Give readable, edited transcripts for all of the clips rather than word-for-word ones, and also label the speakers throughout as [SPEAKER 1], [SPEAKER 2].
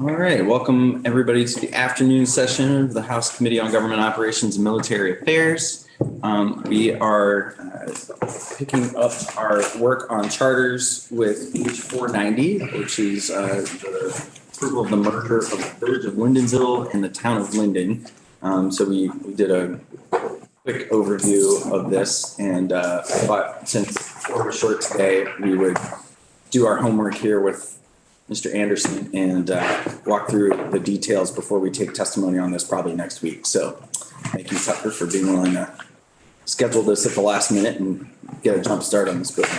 [SPEAKER 1] All right, welcome everybody to the afternoon session of the House Committee on Government Operations and Military Affairs. We are picking up our work on charters with page 490, which is the approval of the merger of the Village of Lyndonville and the Town of Linden. So we did a quick overview of this, and I thought since we're short today, we would do our homework here with Mr. Anderson and walk through the details before we take testimony on this probably next week. So thank you, Tucker, for being willing to schedule this at the last minute and get a jump start on this bill.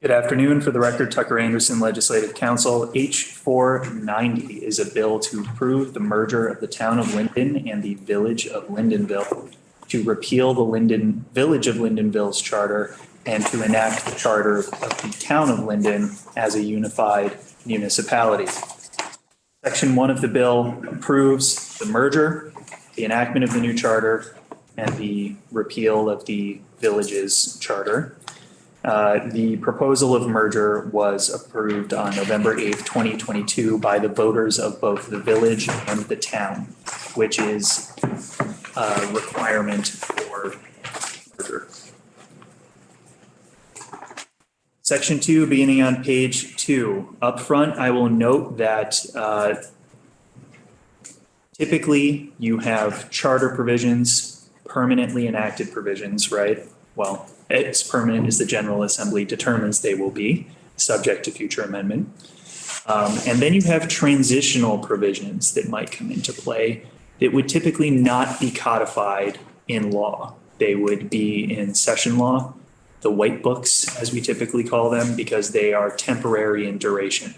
[SPEAKER 2] Good afternoon. For the record, Tucker Anderson, Legislative Counsel. H490 is a bill to approve the merger of the Town of Linden and the Village of Lyndonville, to repeal the Village of Lyndonville's charter and to enact the charter of the Town of Linden as a unified municipality. Section 1 of the bill approves the merger, the enactment of the new charter, and the repeal of the village's charter. The proposal of merger was approved on November 8th, 2022 by the voters of both the village and the town, which is a requirement for merger. Section 2, beginning on page 2. Up front, I will note that typically you have charter provisions, permanently enacted provisions, right? Well, it's permanent as the General Assembly determines they will be, subject to future amendment. And then you have transitional provisions that might come into play that would typically not be codified in law. They would be in session law, the white books, as we typically call them, because they are temporary in duration.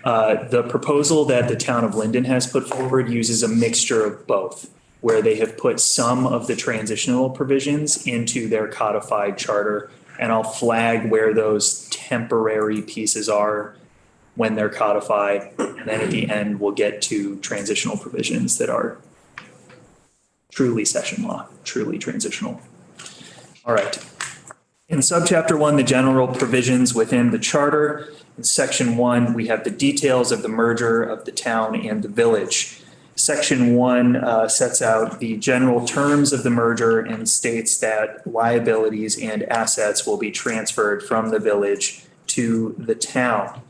[SPEAKER 2] The proposal that the Town of Linden has put forward uses a mixture of both, where they have put some of the transitional provisions into their codified charter, and I'll flag where those temporary pieces are when they're codified, and then at the end we'll get to transitional provisions that are truly session law, truly transitional. All right. In subchapter 1, the general provisions within the charter. In section 1, we have the details of the merger of the town and the village. Section 1 sets out the general terms of the merger and states that liabilities and assets will be transferred from the village to the town.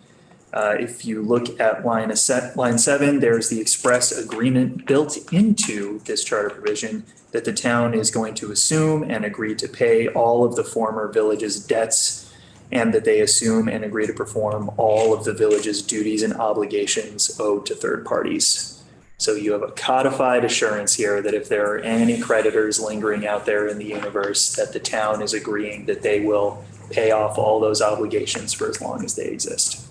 [SPEAKER 2] If you look at line 7, there's the express agreement built into this charter provision that the town is going to assume and agree to pay all of the former village's debts, and that they assume and agree to perform all of the village's duties and obligations owed to third parties. So you have a codified assurance here that if there are any creditors lingering out there in the universe, that the town is agreeing that they will pay off all those obligations for as long as they exist.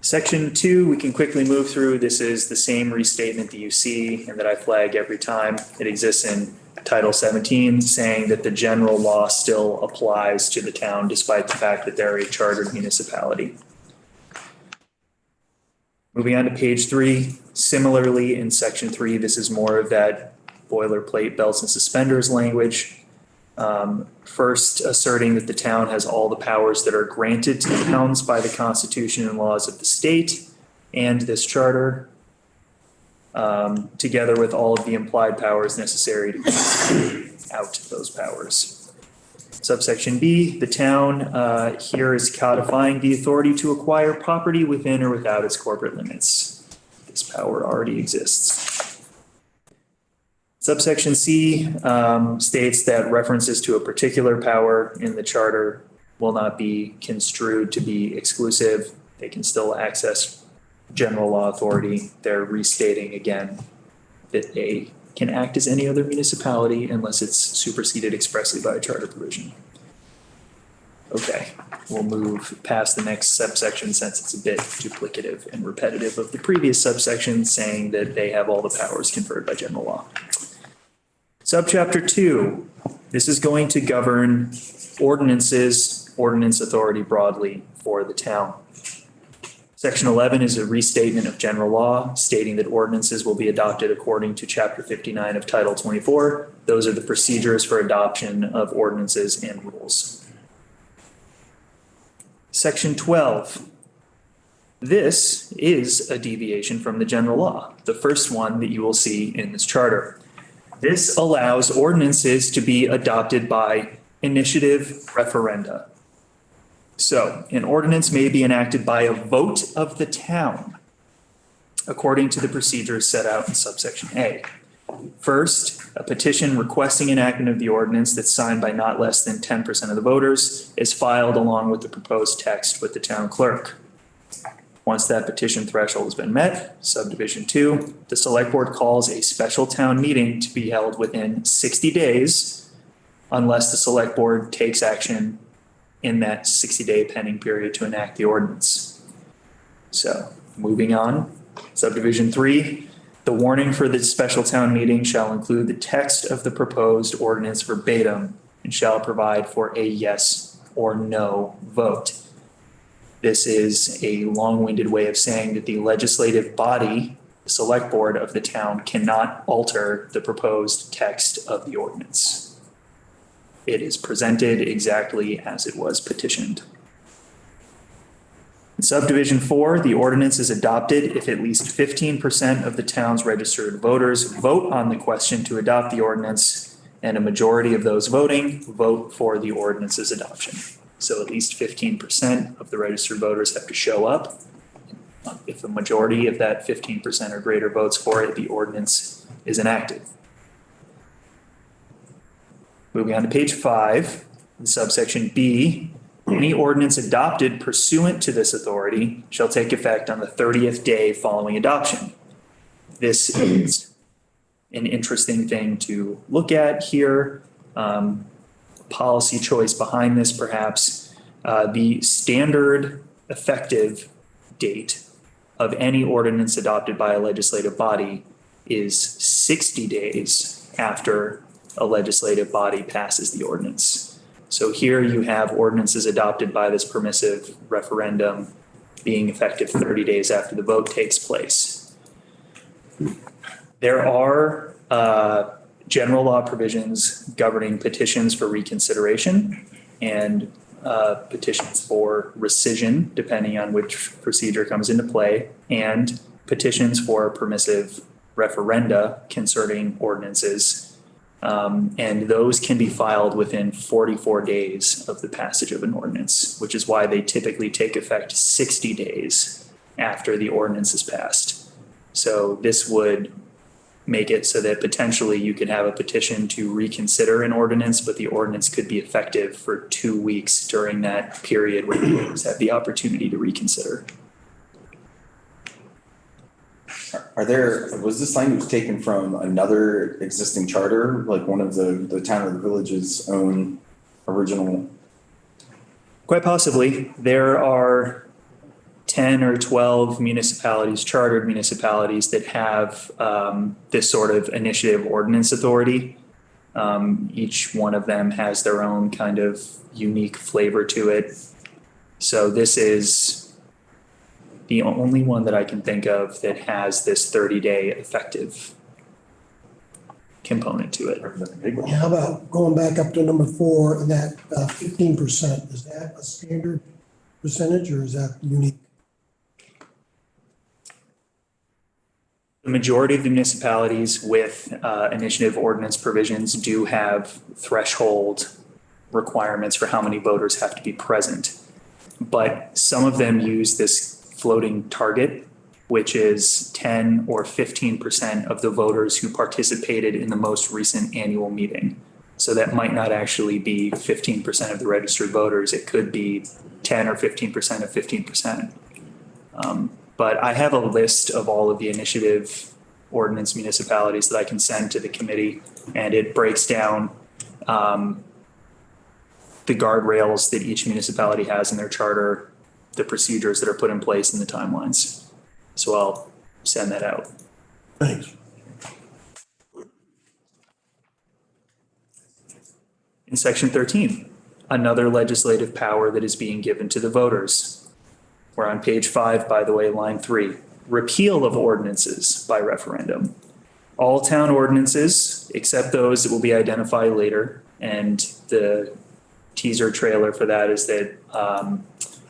[SPEAKER 2] Section 2, we can quickly move through. This is the same restatement that you see and that I flag every time. It exists in Title 17, saying that the general law still applies to the town despite the fact that they're a chartered municipality. Moving on to page 3, similarly in section 3, this is more of that boilerplate belts and suspenders language. First, asserting that the town has all the powers that are granted to towns by the Constitution and laws of the state and this charter, together with all of the implied powers necessary to carry out those powers. Subsection B, the town here is codifying the authority to acquire property within or without its corporate limits. This power already exists. Subsection C states that references to a particular power in the charter will not be construed to be exclusive. They can still access general law authority. They're restating again that they can act as any other municipality unless it's superseded expressly by a charter provision. Okay, we'll move past the next subsection since it's a bit duplicative and repetitive of the previous subsection, saying that they have all the powers conferred by general law. Subchapter 2, this is going to govern ordinances, ordinance authority broadly for the town. Section 11 is a restatement of general law stating that ordinances will be adopted according to Chapter 59 of Title 24. Those are the procedures for adoption of ordinances and rules. Section 12 This is a deviation from the general law, the first one that you will see in this charter. This allows ordinances to be adopted by initiative referenda. So an ordinance may be enacted by a vote of the town, according to the procedures set out in subsection A. First, a petition requesting enactment of the ordinance that's signed by not less than 10% of the voters is filed along with the proposed text with the town clerk. Once that petition threshold has been met, subdivision 2, the select board calls a special town meeting to be held within 60 days unless the select board takes action in that 60-day pending period to enact the ordinance. So moving on, subdivision 3, the warning for the special town meeting shall include the text of the proposed ordinance verbatim and shall provide for a yes or no vote. This is a long-winded way of saying that the legislative body, the select board of the town, cannot alter the proposed text of the ordinance. It is presented exactly as it was petitioned. In subdivision 4, the ordinance is adopted if at least 15% of the town's registered voters vote on the question to adopt the ordinance, and a majority of those voting vote for the ordinance's adoption. So at least 15% of the registered voters have to show up. If a majority of that 15% or greater votes for it, the ordinance is enacted. Moving on to page 5, in subsection B, any ordinance adopted pursuant to this authority shall take effect on the 30th day following adoption. This is an interesting thing to look at here. Policy choice behind this, perhaps. The standard effective date of any ordinance adopted by a legislative body is 60 days after a legislative body passes the ordinance. So here you have ordinances adopted by this permissive referendum being effective 30 days after the vote takes place. There are general law provisions governing petitions for reconsideration and petitions for rescission, depending on which procedure comes into play, and petitions for permissive referenda concerning ordinances. And those can be filed within 44 days of the passage of an ordinance, which is why they typically take effect 60 days after the ordinance is passed. So this would make it so that potentially you could have a petition to reconsider an ordinance, but the ordinance could be effective for 2 weeks during that period where the voters have the opportunity to reconsider.
[SPEAKER 1] Was this language taken from another existing charter, like one of the town or the village's own original?
[SPEAKER 2] Quite possibly. There are 10 or 12 municipalities, chartered municipalities, that have this sort of initiative ordinance authority. Each one of them has their own kind of unique flavor to it. So this is the only one that I can think of that has this 30-day effective component to it.
[SPEAKER 3] How about going back up to number 4 and that 15%? Is that a standard percentage or is that unique?
[SPEAKER 2] The majority of the municipalities with initiative ordinance provisions do have threshold requirements for how many voters have to be present. But some of them use this floating target, which is 10 or 15% of the voters who participated in the most recent annual meeting. So that might not actually be 15% of the registered voters. It could be 10 or 15% of 15%. But I have a list of all of the initiative ordinance municipalities that I can send to the committee, and it breaks down the guardrails that each municipality has in their charter, the procedures that are put in place, and the timelines. So I'll send that out.
[SPEAKER 3] Thanks.
[SPEAKER 2] In section 13, another legislative power that is being given to the voters. We're on page 5, by the way, line 3. Repeal of ordinances by referendum. All town ordinances, except those that will be identified later, and the teaser trailer for that is that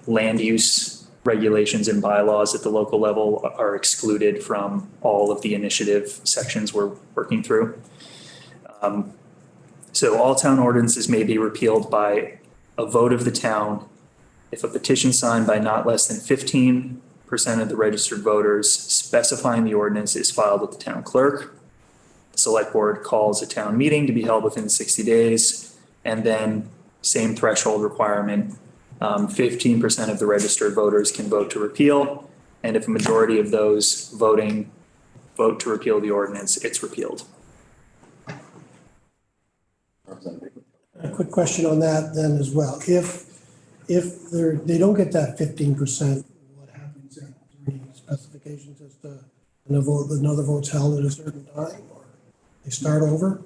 [SPEAKER 2] land use regulations and bylaws at the local level are excluded from all of the initiative sections we're working through. So all town ordinances may be repealed by a vote of the town if a petition signed by not less than 15% of the registered voters specifying the ordinance is filed with the town clerk. The select board calls a town meeting to be held within 60 days, and then same threshold requirement. 15% of the registered voters can vote to repeal, and if a majority of those voting vote to repeal the ordinance, it's repealed.
[SPEAKER 3] A quick question on that then as well. If they don't get that 15%, what happens then? Is there any specifications as to another vote's held at a certain time, or they start over?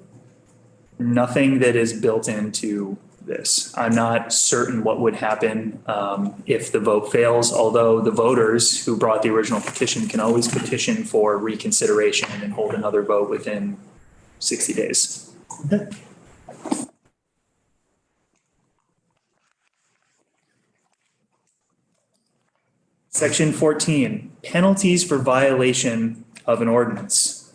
[SPEAKER 2] Nothing that is built into this. I'm not certain what would happen if the vote fails, although the voters who brought the original petition can always petition for reconsideration and hold another vote within 60 days.
[SPEAKER 3] Okay.
[SPEAKER 2] Section 14, penalties for violation of an ordinance.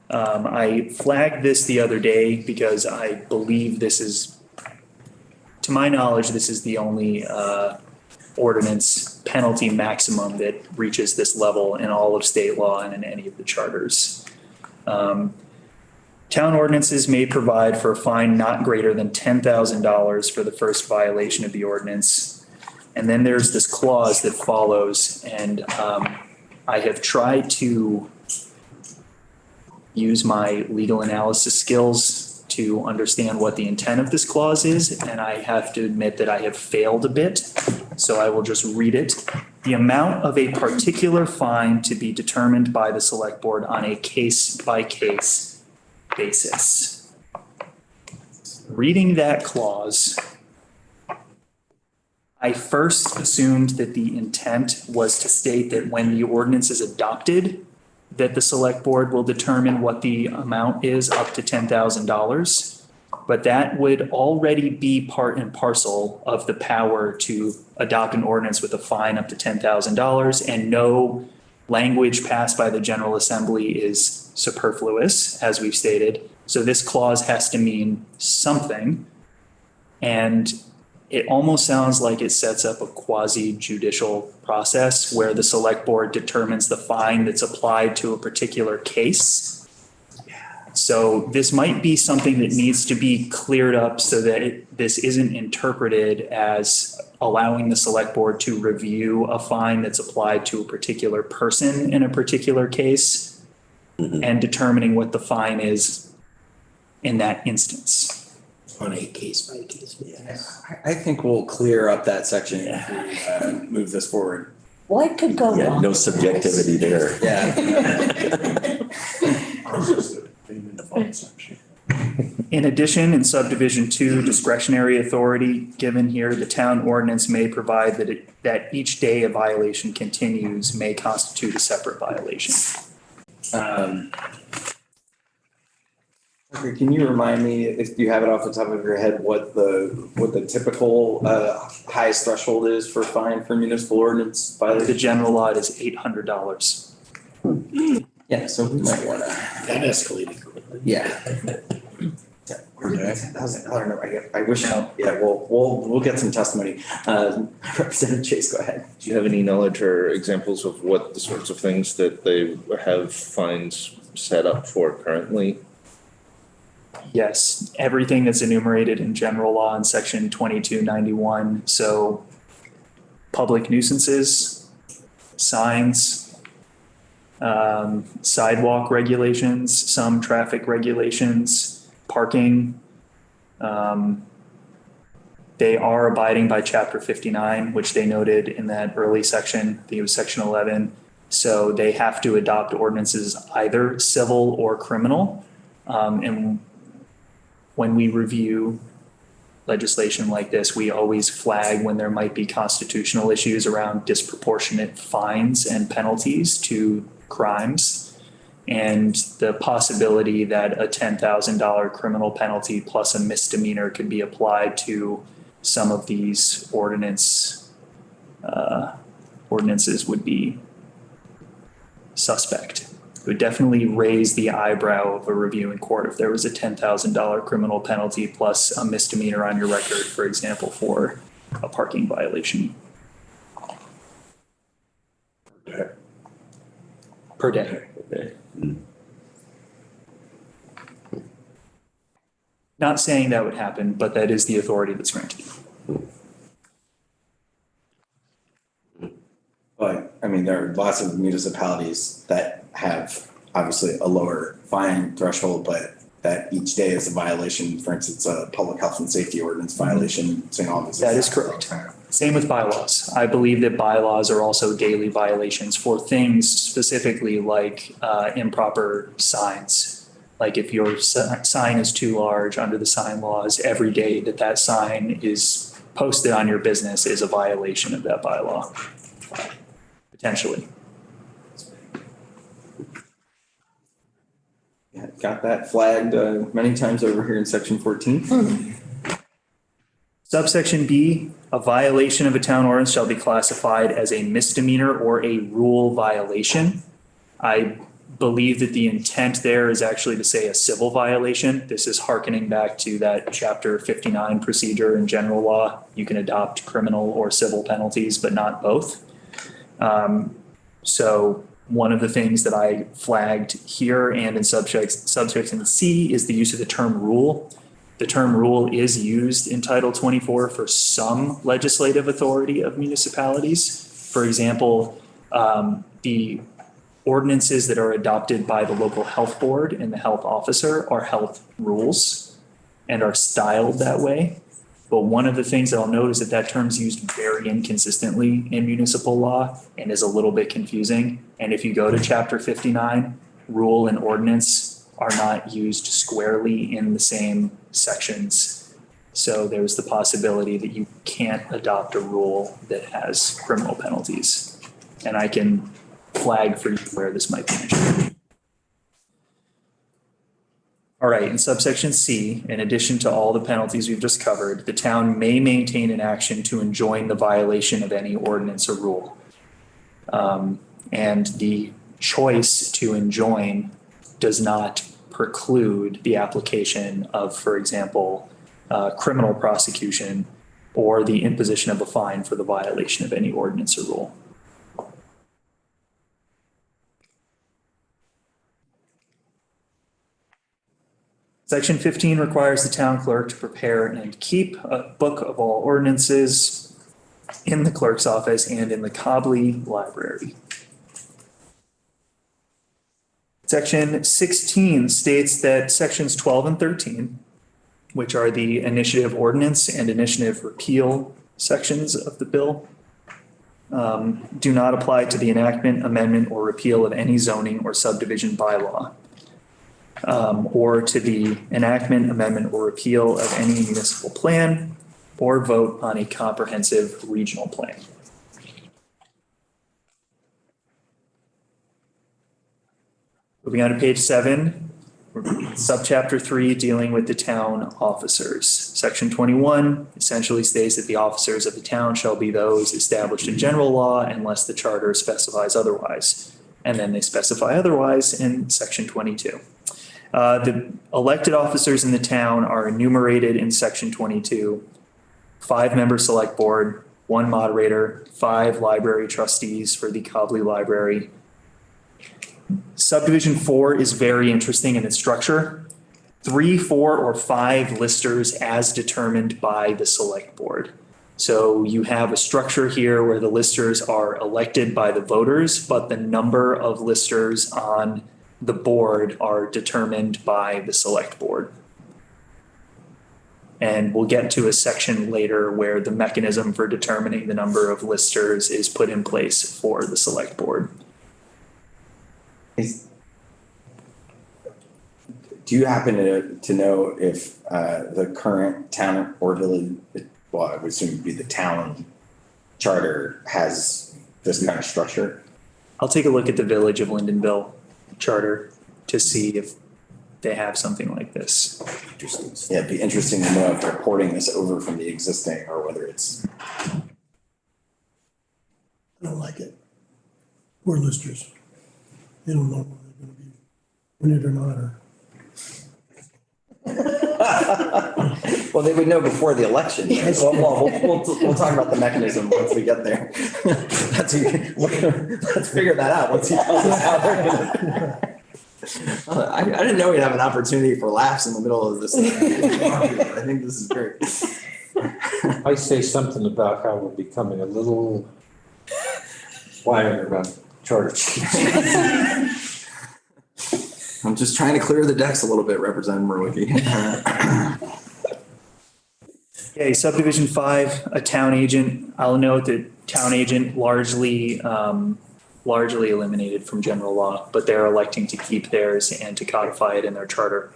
[SPEAKER 2] I flagged this the other day because I believe this is, to my knowledge, this is the only ordinance penalty maximum that reaches this level in all of state law and in any of the charters. Town ordinances may provide for a fine not greater than $10,000 for the first violation of the ordinance. And then there's this clause that follows, and I have tried to use my legal analysis skills to understand what the intent of this clause is, and I have to admit that I have failed a bit, so I will just read it. The amount of a particular fine to be determined by the select board on a case-by-case basis. Reading that clause, I first assumed that the intent was to state that when the ordinance is adopted, that the select board will determine what the amount is up to $10,000. But that would already be part and parcel of the power to adopt an ordinance with a fine up to $10,000, and no language passed by the General Assembly is superfluous, as we've stated. So this clause has to mean something. And it almost sounds like it sets up a quasi-judicial process where the select board determines the fine that's applied to a particular case. So this might be something that needs to be cleared up so that this isn't interpreted as allowing the select board to review a fine that's applied to a particular person in a particular case and determining what the fine is in that instance.
[SPEAKER 4] On a case-by-case basis.
[SPEAKER 1] I think we'll clear up that section if we move this forward.
[SPEAKER 5] What could go
[SPEAKER 4] Yeah,
[SPEAKER 5] wrong?
[SPEAKER 4] no subjectivity there.
[SPEAKER 1] Yeah.
[SPEAKER 2] In addition, in subdivision 2, discretionary authority given here, the town ordinance may provide that each day a violation continues may constitute a separate violation.
[SPEAKER 1] Parker, can you remind me, if you have it off the top of your head, what the typical highest threshold is for fine for municipal ordinance
[SPEAKER 2] The
[SPEAKER 1] violation?
[SPEAKER 2] general law is $800.
[SPEAKER 1] Yeah, so we might wanna,
[SPEAKER 4] That escalated quickly.
[SPEAKER 1] yeah. I wish, yeah, we'll get some testimony. Representative Chase, go ahead.
[SPEAKER 6] Do you have any knowledge or examples of what the sorts of things that they have fines set up for currently?
[SPEAKER 2] Yes, everything that's enumerated in general law in section 2291. So public nuisances, signs, sidewalk regulations, some traffic regulations, parking. They are abiding by chapter 59, which they noted in that early section. I think it was section 11. So they have to adopt ordinances either civil or criminal. And when we review legislation like this, we always flag when there might be constitutional issues around disproportionate fines and penalties to crimes, and the possibility that a $10,000 criminal penalty plus a misdemeanor could be applied to some of these ordinance ordinances would be suspect. It would definitely raise the eyebrow of a review in court if there was a $10,000 criminal penalty plus a misdemeanor on your record, for example, for a parking violation. Per day.
[SPEAKER 4] Okay.
[SPEAKER 2] Not saying that would happen, but that is the authority that's granted.
[SPEAKER 1] But, I mean, there are lots of municipalities that have obviously a lower fine threshold, but that each day is a violation. For instance, a public health and safety ordinance violation, St. Albans.
[SPEAKER 2] That is correct. Same with bylaws. I believe that bylaws are also daily violations for things specifically like improper signs. Like if your sign is too large under the sign laws, every day that that sign is posted on your business is a violation of that bylaw, potentially.
[SPEAKER 1] Yeah, got that flagged many times over here in section 14.
[SPEAKER 2] Subsection B, a violation of a town ordinance shall be classified as a misdemeanor or a rule violation. I believe that the intent there is actually to say a civil violation. This is hearkening back to that chapter 59 procedure in general law. You can adopt criminal or civil penalties, but not both. So one of the things that I flagged here and in subsection C is the use of the term rule. The term rule is used in Title 24 for some legislative authority of municipalities. For example, the ordinances that are adopted by the local health board and the health officer are health rules and are styled that way. But one of the things that I'll note is that term is used very inconsistently in municipal law and is a little bit confusing. And if you go to chapter 59, rule and ordinance are not used squarely in the same sections. So there's the possibility that you can't adopt a rule that has criminal penalties. And I can flag for you where this might be an issue. All right, in subsection C, in addition to all the penalties we've just covered, the town may maintain an action to enjoin the violation of any ordinance or rule. And the choice to enjoin does not preclude the application of, for example, criminal prosecution or the imposition of a fine for the violation of any ordinance or rule. Section 15 requires the town clerk to prepare and keep a book of all ordinances in the clerk's office and in the Cobley Library. Section 16 states that sections 12 and 13, which are the initiative ordinance and initiative repeal sections of the bill, do not apply to the enactment, amendment, or repeal of any zoning or subdivision bylaw. Or to the enactment, amendment, or repeal of any municipal plan or vote on a comprehensive regional plan. Moving on to page 7, subchapter 3, dealing with the town officers. Section 21 essentially states that the officers of the town shall be those established in general law unless the charter specifies otherwise. And then they specify otherwise in section 22. The elected officers in the town are enumerated in section 22. 5-member select board, 1 moderator, 5 library trustees for the Cobley Library. Subdivision 4 is very interesting in its structure. 3, 4, or 5 listers as determined by the select board. So you have a structure here where the listers are elected by the voters, but the number of listers on the board are determined by the select board. And we'll get to a section later where the mechanism for determining the number of listers is put in place for the select board.
[SPEAKER 1] Do you happen to know if the current town or village, well, I would assume it'd be the town charter has this kind of structure?
[SPEAKER 2] I'll take a look at the Village of Lyndonville charter to see if they have something like this.
[SPEAKER 1] Interesting. Yeah, it'd be interesting to know if they're porting this over from the existing or whether it's
[SPEAKER 3] I don't like it. We're listers. They don't know whether they're gonna be win it or not, or.
[SPEAKER 1] Well, they would know before the election. We'll talk about the mechanism once we get there. Let's figure that out once he tells us how they're gonna. I didn't know we'd have an opportunity for laughs in the middle of this. I think this is great.
[SPEAKER 5] I say something about how we're becoming a little quieter about charter.
[SPEAKER 1] I'm just trying to clear the decks a little bit, Representative Murwicki.
[SPEAKER 2] Okay, subdivision 5, a town agent. I'll note that town agent largely eliminated from general law, but they're electing to keep theirs and to codify it in their charter.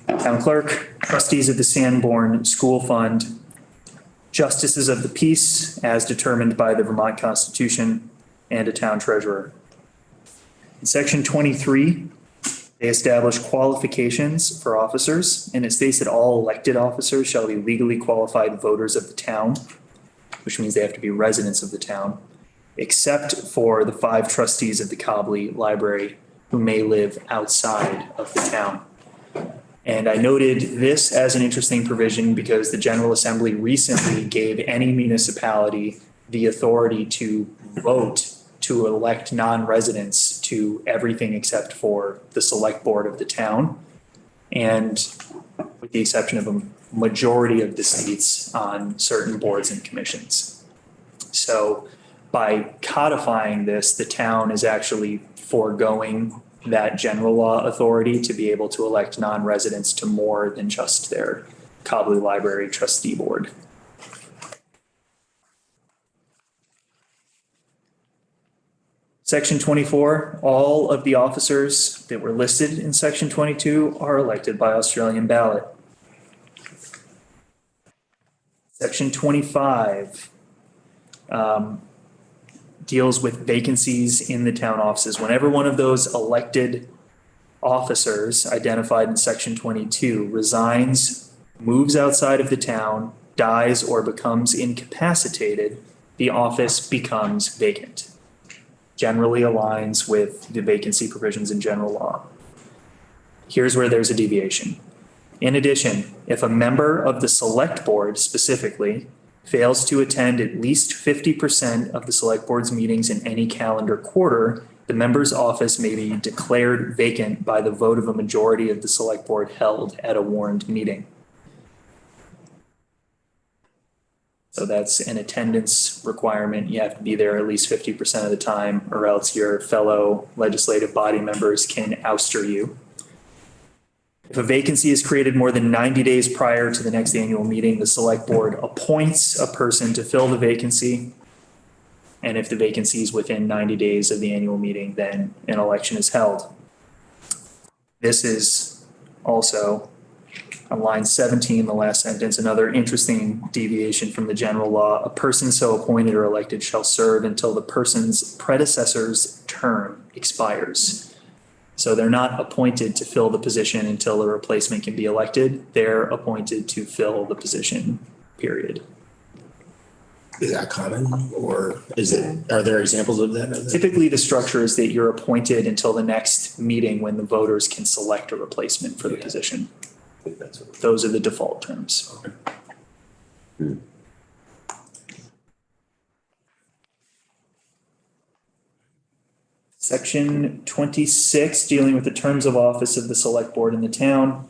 [SPEAKER 2] Town clerk, trustees of the Sanborn School Fund, justices of the peace as determined by the Vermont Constitution, and a town treasurer. In section 23, they establish qualifications for officers, and it states that all elected officers shall be legally qualified voters of the town, which means they have to be residents of the town, except for the 5 trustees of the Cobley Library who may live outside of the town. And I noted this as an interesting provision because the General Assembly recently gave any municipality the authority to vote to elect non-residents to everything except for the select board of the town. And with the exception of a majority of the seats on certain boards and commissions. So by codifying this, the town is actually foregoing that general law authority to be able to elect non-residents to more than just their Cobley Library trustee board. Section 24, all of the officers that were listed in section 22 are elected by Australian ballot. Section 25 deals with vacancies in the town offices. Whenever one of those elected officers identified in section 22 resigns, moves outside of the town, dies, or becomes incapacitated, the office becomes vacant. Generally aligns with the vacancy provisions in general law. Here's where there's a deviation. In addition, if a member of the select board specifically fails to attend at least 50% of the select board's meetings in any calendar quarter, the member's office may be declared vacant by the vote of a majority of the select board held at a warned meeting. So that's an attendance requirement. You have to be there at least 50% of the time, or else your fellow legislative body members can ouster you. If a vacancy is created more than 90 days prior to the next annual meeting, the select board appoints a person to fill the vacancy. And if the vacancy is within 90 days of the annual meeting, then an election is held. This is also on line 17, the last sentence, another interesting deviation from the general law. A person so appointed or elected shall serve until the person's predecessor's term expires. So they're not appointed to fill the position until a replacement can be elected. They're appointed to fill the position, period.
[SPEAKER 4] Is that common, or are there examples of that?
[SPEAKER 2] Typically, the structure is that you're appointed until the next meeting when the voters can select a replacement for the position. Those are the default terms. Section 26, dealing with the terms of office of the select board in the town.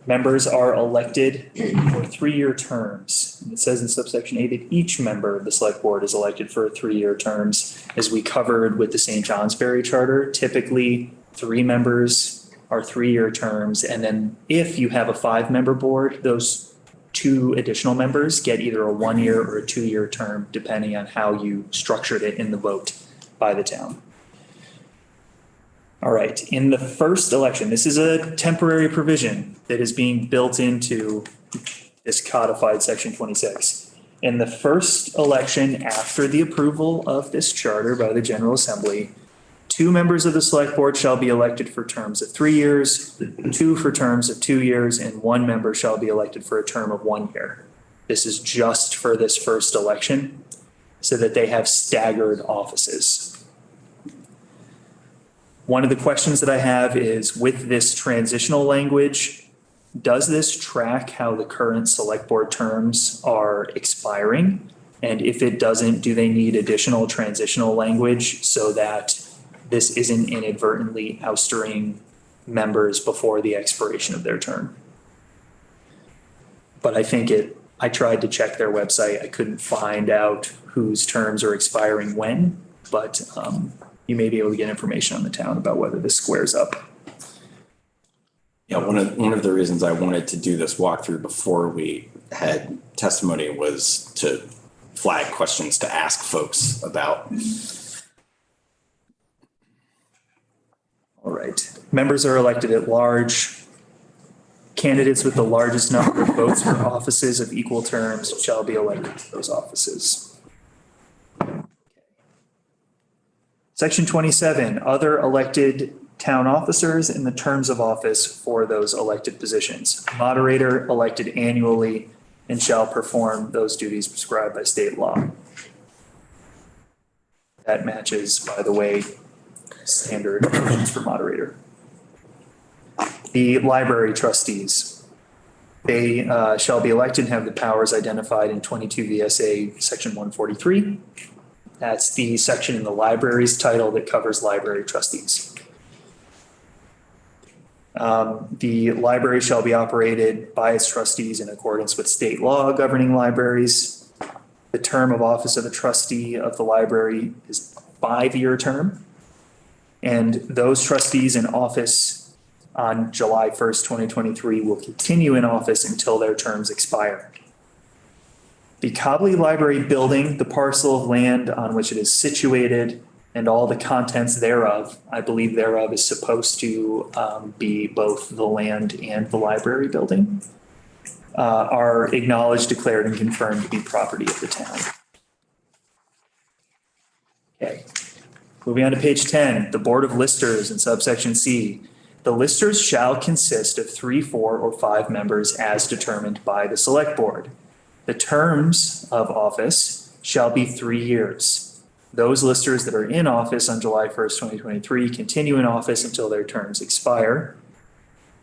[SPEAKER 2] Members are elected for 3-year terms. And it says in subsection A that each member of the select board is elected for 3-year terms. As we covered with the St. Johnsbury Charter, typically 3 members are 3-year terms. And then if you have a 5-member board, those 2 additional members get either a 1-year or a 2-year term, depending on how you structured it in the vote by the town. All right, in the first election, this is a temporary provision that is being built into this codified section 26. In the first election after the approval of this charter by the General Assembly, 2 members of the select board shall be elected for terms of 3 years, 2 for terms of 2 years, and 1 member shall be elected for a term of 1 year. This is just for this first election. so that they have staggered offices. One of the questions that I have is, with this transitional language, does this track how the current select board terms are expiring? And if it doesn't, do they need additional transitional language so that this isn't inadvertently ousting members before the expiration of their term? But I tried to check their website. I couldn't find out whose terms are expiring when, but you may be able to get information on the town about whether this squares up.
[SPEAKER 1] Yeah, one of the reasons I wanted to do this walkthrough before we had testimony was to flag questions to ask folks about.
[SPEAKER 2] All right. Members are elected at large. Candidates with the largest number of votes for offices of equal terms shall be elected to those offices. Section 27, other elected town officers in the terms of office for those elected positions. Moderator elected annually and shall perform those duties prescribed by state law. That matches, by the way, standard functions for moderator. The library trustees, they shall be elected and have the powers identified in 22 VSA section 143. That's the section in the library's title that covers library trustees. The library shall be operated by its trustees in accordance with state law governing libraries. The term of office of a trustee of the library is a 5-year term. And those trustees in office on July 1st, 2023 will continue in office until their terms expire. The Cobley Library building, the parcel of land on which it is situated, and all the contents thereof, I believe thereof is supposed to be both the land and the library building, are acknowledged, declared, and confirmed to be property of the town. Okay. Moving on to page 10, the Board of Listers in subsection C. The listers shall consist of 3, 4, or 5 members as determined by the select board. The terms of office shall be 3 years. Those listers that are in office on July 1st, 2023 continue in office until their terms expire.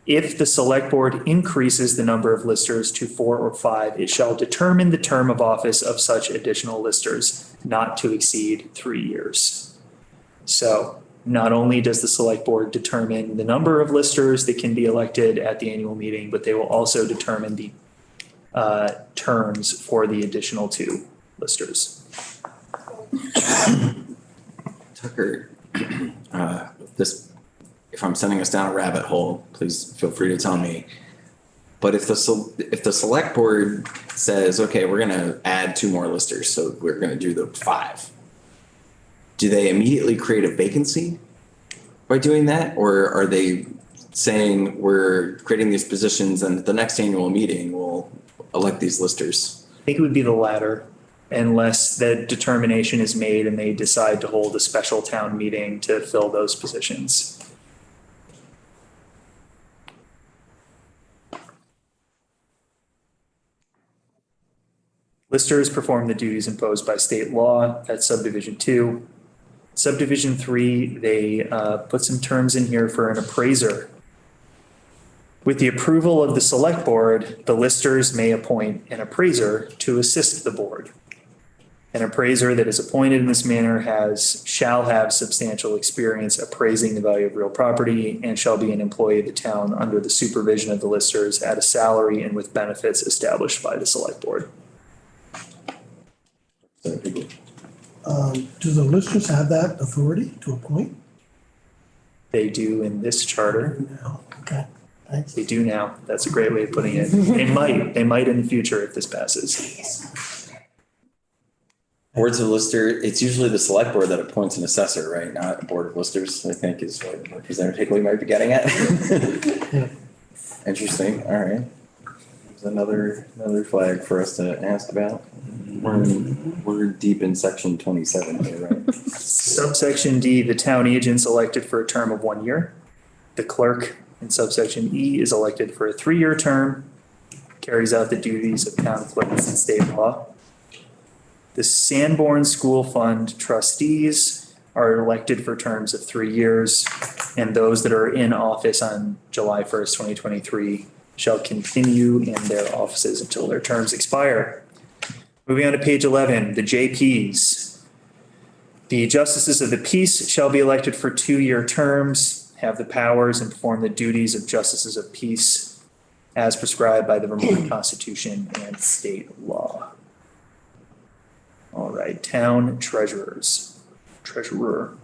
[SPEAKER 2] If the select board increases the number of listers to 4 or 5, it shall determine the term of office of such additional listers not to exceed 3 years. So not only does the select board determine the number of listers that can be elected at the annual meeting, but they will also determine the terms for the additional 2 listers.
[SPEAKER 1] Tucker, if I'm sending us down a rabbit hole, please feel free to tell me. But if the select board says, okay, we're going to add 2 more listers, so we're going to do the 5, do they immediately create a vacancy by doing that? Or are they saying we're creating these positions and at the next annual meeting we'll elect these listers?
[SPEAKER 2] I think it would be the latter, unless the determination is made and they decide to hold a special town meeting to fill those positions. Listers perform the duties imposed by state law. That's subdivision 2. Subdivision 3, they put some terms in here for an appraiser. With the approval of the select board, the listers may appoint an appraiser to assist the board. An appraiser that is appointed in this manner shall have substantial experience appraising the value of real property and shall be an employee of the town under the supervision of the listers at a salary and with benefits established by the select board.
[SPEAKER 3] Do the listers have that authority to appoint?
[SPEAKER 2] They do in this charter.
[SPEAKER 3] No. Okay, thanks.
[SPEAKER 2] They do now. That's a great way of putting it. They might in the future if this passes.
[SPEAKER 1] Boards of lister, it's usually the select board that appoints an assessor, right? Not a board of listers, I think is what Representative Higley might be getting at.
[SPEAKER 3] Yeah.
[SPEAKER 1] Interesting, all right. There's another flag for us to ask about. We're deep in section 27 here, right?
[SPEAKER 2] Subsection D, the town agent's elected for a term of 1 year. The clerk in subsection E is elected for a 3-year term, carries out the duties of town clerks and state law. The Sanborn School Fund trustees are elected for terms of 3 years, and those that are in office on July 1st, 2023 shall continue in their offices until their terms expire. Moving on to page 11, the JPs. The justices of the peace shall be elected for 2-year terms, have the powers and perform the duties of justices of peace as prescribed by the Vermont Constitution and state law. All right, town treasurers. Treasurer.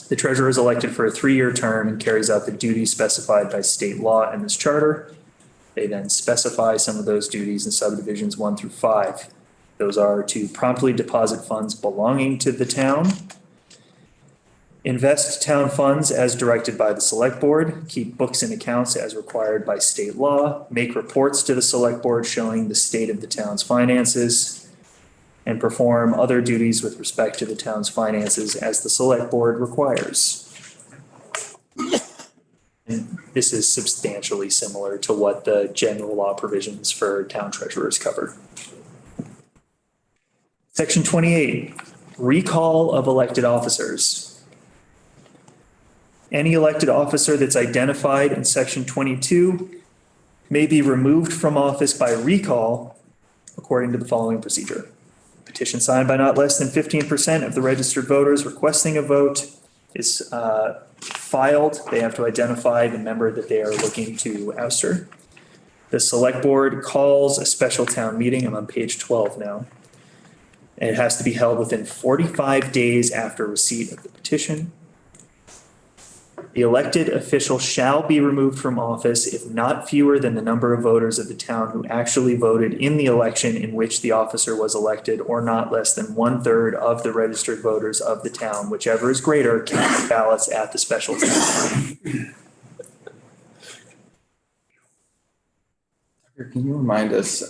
[SPEAKER 2] The treasurer is elected for a 3-year term and carries out the duties specified by state law in this charter. They then specify some of those duties in subdivisions 1 through 5. Those are to promptly deposit funds belonging to the town, invest town funds as directed by the select board, keep books and accounts as required by state law, make reports to the select board showing the state of the town's finances, and perform other duties with respect to the town's finances as the select board requires. And this is substantially similar to what the general law provisions for town treasurers cover. Section 28, recall of elected officers. Any elected officer that's identified in section 22 may be removed from office by recall according to the following procedure. Petition signed by not less than 15% of the registered voters requesting a vote is filed. They have to identify the member that they are looking to ouster. The select board calls a special town meeting. I'm on page 12 now. And it has to be held within 45 days after receipt of the petition. The elected official shall be removed from office if not fewer than the number of voters of the town who actually voted in the election in which the officer was elected, or not less than 1/3 of the registered voters of the town, whichever is greater, cast ballots at the special town meeting.
[SPEAKER 1] Can you remind us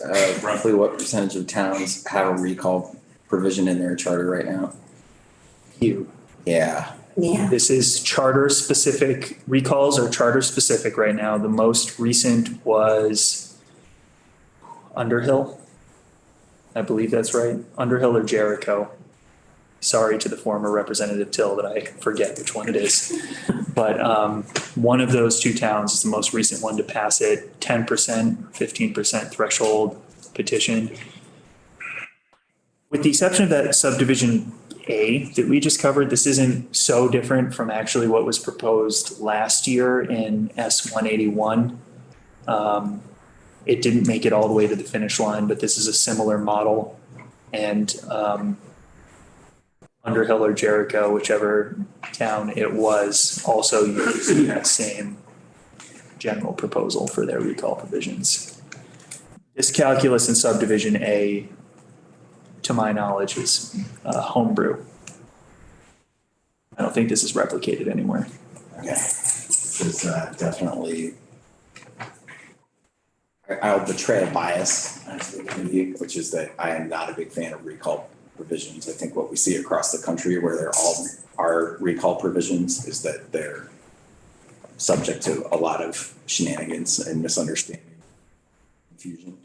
[SPEAKER 1] roughly what percentage of towns have a recall provision in their charter right now?
[SPEAKER 2] You.
[SPEAKER 1] Yeah.
[SPEAKER 7] Yeah.
[SPEAKER 2] This is charter specific. Recalls are charter specific right now. The most recent was Underhill. I believe that's right. Underhill or Jericho. Sorry to the former Representative Till that I forget which one it is. But one of those two towns is the most recent one to pass it. 10%, 15% threshold petition. With the exception of that subdivision A that we just covered, this isn't so different from actually what was proposed last year in S-181. It didn't make it all the way to the finish line, but this is a similar model. And Underhill or Jericho, whichever town it was, also used that same general proposal for their recall provisions. This calculus in subdivision A, to my knowledge, is homebrew. I don't think this is replicated anywhere.
[SPEAKER 1] Okay. This is definitely, I'll betray a bias as the committee, which is that I am not a big fan of recall provisions. I think what we see across the country where there all are recall provisions is that they're subject to a lot of shenanigans and misunderstanding, confusion.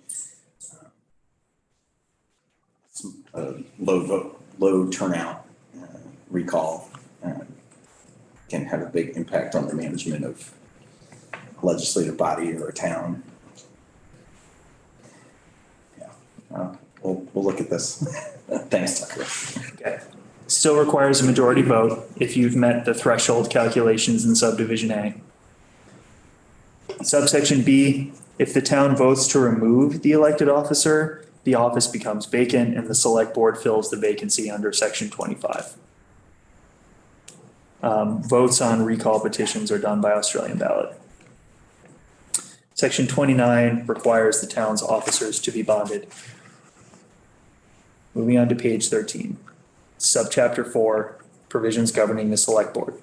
[SPEAKER 1] Low turnout recall can have a big impact on the management of a legislative body or a town. Yeah, we'll look at this. Thanks, Tucker.
[SPEAKER 2] Okay. Still requires a majority vote if you've met the threshold calculations in subdivision A. Subsection B, if the town votes to remove the elected officer, the office becomes vacant and the select board fills the vacancy under section 25. Votes on recall petitions are done by Australian ballot. Section 29 requires the town's officers to be bonded. Moving on to page 13, subchapter 4, provisions governing the select board.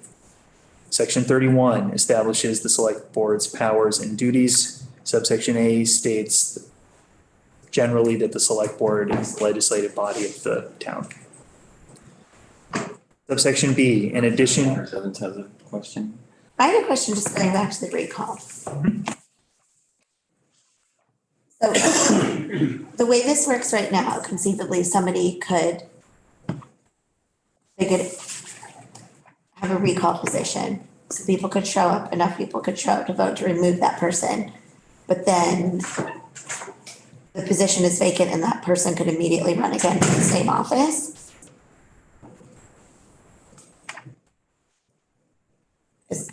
[SPEAKER 2] Section 31 establishes the select board's powers and duties. Subsection A states generally that the select board is the legislative body of the town. Subsection B, in addition.
[SPEAKER 1] Evans has a question.
[SPEAKER 7] I have a question just going back to the recall. So the way this works right now, conceivably, somebody could, they could have a recall position. So people could show up, enough people could show up to vote to remove that person. But then the position is vacant and that person could immediately run again for the same office. Is-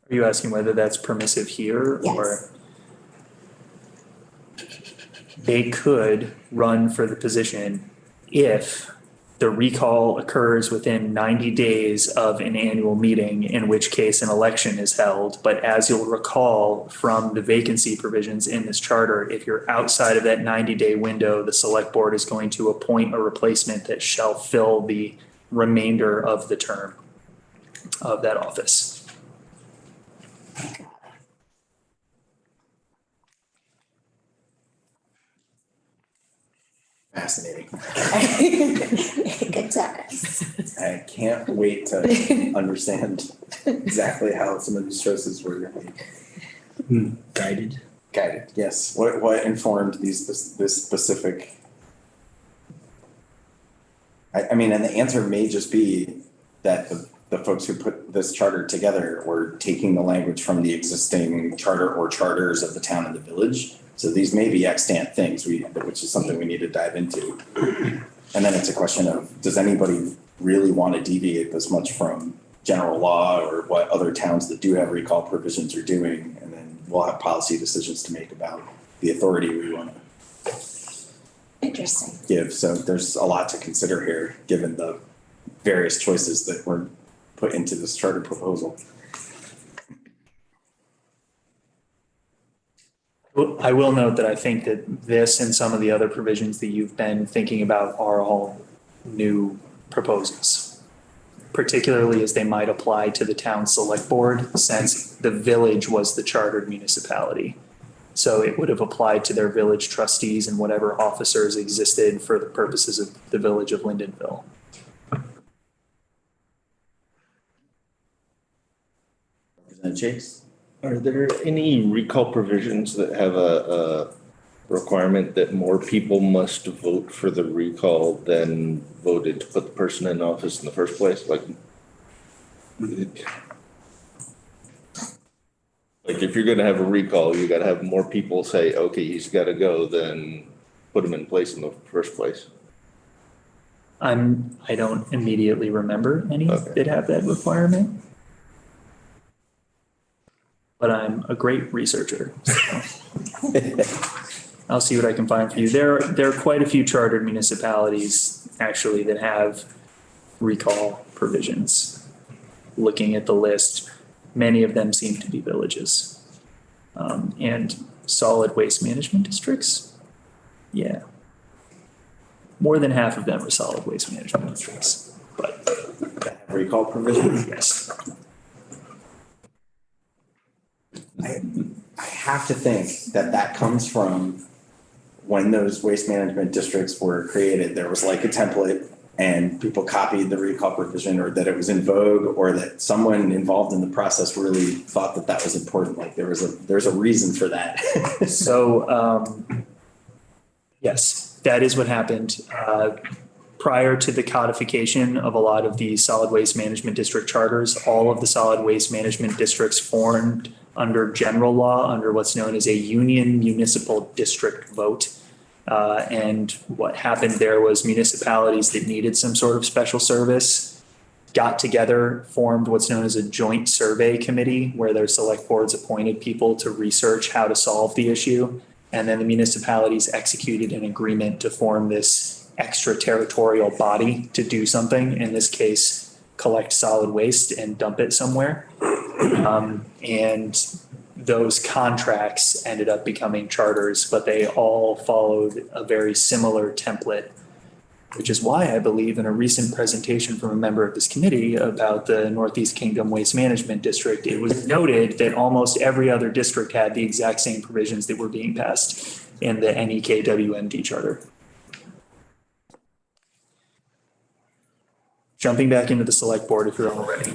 [SPEAKER 2] Are you asking whether that's permissive here or?
[SPEAKER 7] Yes.
[SPEAKER 2] They could run for the position if the recall occurs within 90 days of an annual meeting, in which case an election is held. But as you'll recall from the vacancy provisions in this charter, if you're outside of that 90-day window, the select board is going to appoint a replacement that shall fill the remainder of the term of that office.
[SPEAKER 1] Fascinating.
[SPEAKER 7] Good times.
[SPEAKER 1] I can't wait to understand exactly how some of these choices were
[SPEAKER 4] Guided.
[SPEAKER 1] guided. Yes. What informed this specific? I mean, and the answer may just be that the folks who put this charter together were taking the language from the existing charter or charters of the town and the village. So these may be extant things, which is something we need to dive into. And then it's a question of, does anybody really want to deviate this much from general law or what other towns that do have recall provisions are doing? And then we'll have policy decisions to make about the authority we want to
[SPEAKER 7] Interesting.
[SPEAKER 1] give. So there's a lot to consider here, given the various choices that were put into this charter proposal.
[SPEAKER 2] I will note that I think that this and some of the other provisions that you've been thinking about are all new proposals, particularly as they might apply to the town select board, since the village was the chartered municipality. So it would have applied to their village trustees and whatever officers existed for the purposes of the village of Lindenville.
[SPEAKER 1] Representative Chase?
[SPEAKER 6] Are there any recall provisions that have a requirement that more people must vote for the recall than voted to put the person in office in the first place? Like if you're gonna have a recall, you gotta have more people say, okay, he's gotta go, than put him in place in the first place.
[SPEAKER 2] I don't immediately remember any
[SPEAKER 6] Okay.
[SPEAKER 2] that have that requirement. But I'm a great researcher. So I'll see what I can find for you. There are quite a few chartered municipalities actually that have recall provisions. Looking at the list, many of them seem to be villages. And solid waste management districts. Yeah. More than half of them are solid waste management districts, but
[SPEAKER 1] Recall provisions?
[SPEAKER 2] yes.
[SPEAKER 1] I have to think that comes from when those waste management districts were created, there was like a template and people copied the recall provision, or that it was in vogue, or that someone involved in the process really thought that that was important. Like there's a reason for that.
[SPEAKER 2] So, yes, that is what happened. Prior to the codification of a lot of the solid waste management district charters, all of the solid waste management districts formed under general law, under what's known as a union municipal district vote. And what happened there was municipalities that needed some sort of special service got together, formed what's known as a joint survey committee, where their select boards appointed people to research how to solve the issue. And then the municipalities executed an agreement to form this extraterritorial body to do something, in this case, collect solid waste and dump it somewhere. And those contracts ended up becoming charters, but they all followed a very similar template, which is why I believe in a recent presentation from a member of this committee about the Northeast Kingdom Waste Management District, it was noted that almost every other district had the exact same provisions that were being passed in the NEKWMD charter. Jumping back into the select board if you're all ready.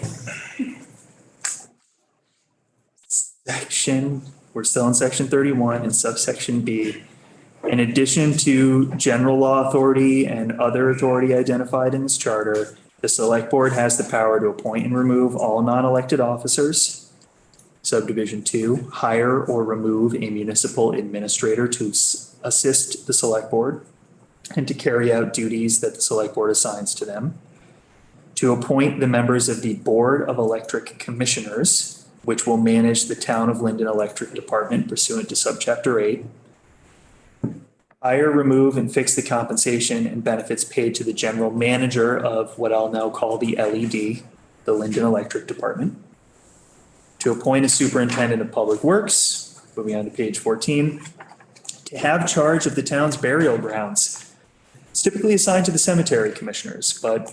[SPEAKER 2] Section we're still in section 31 in subsection B. In addition to general law authority and other authority identified in this charter, the select board has the power to appoint and remove all non-elected officers. Subdivision 2, hire or remove a municipal administrator to assist the select board and to carry out duties that the select board assigns to them. To appoint the members of the Board of Electric Commissioners, which will manage the Town of Linden Electric Department pursuant to subchapter 8. Hire, remove, and fix the compensation and benefits paid to the general manager of what I'll now call the LED, the Linden Electric Department. To appoint a superintendent of public works, moving on to page 14. To have charge of the town's burial grounds. It's typically assigned to the cemetery commissioners, but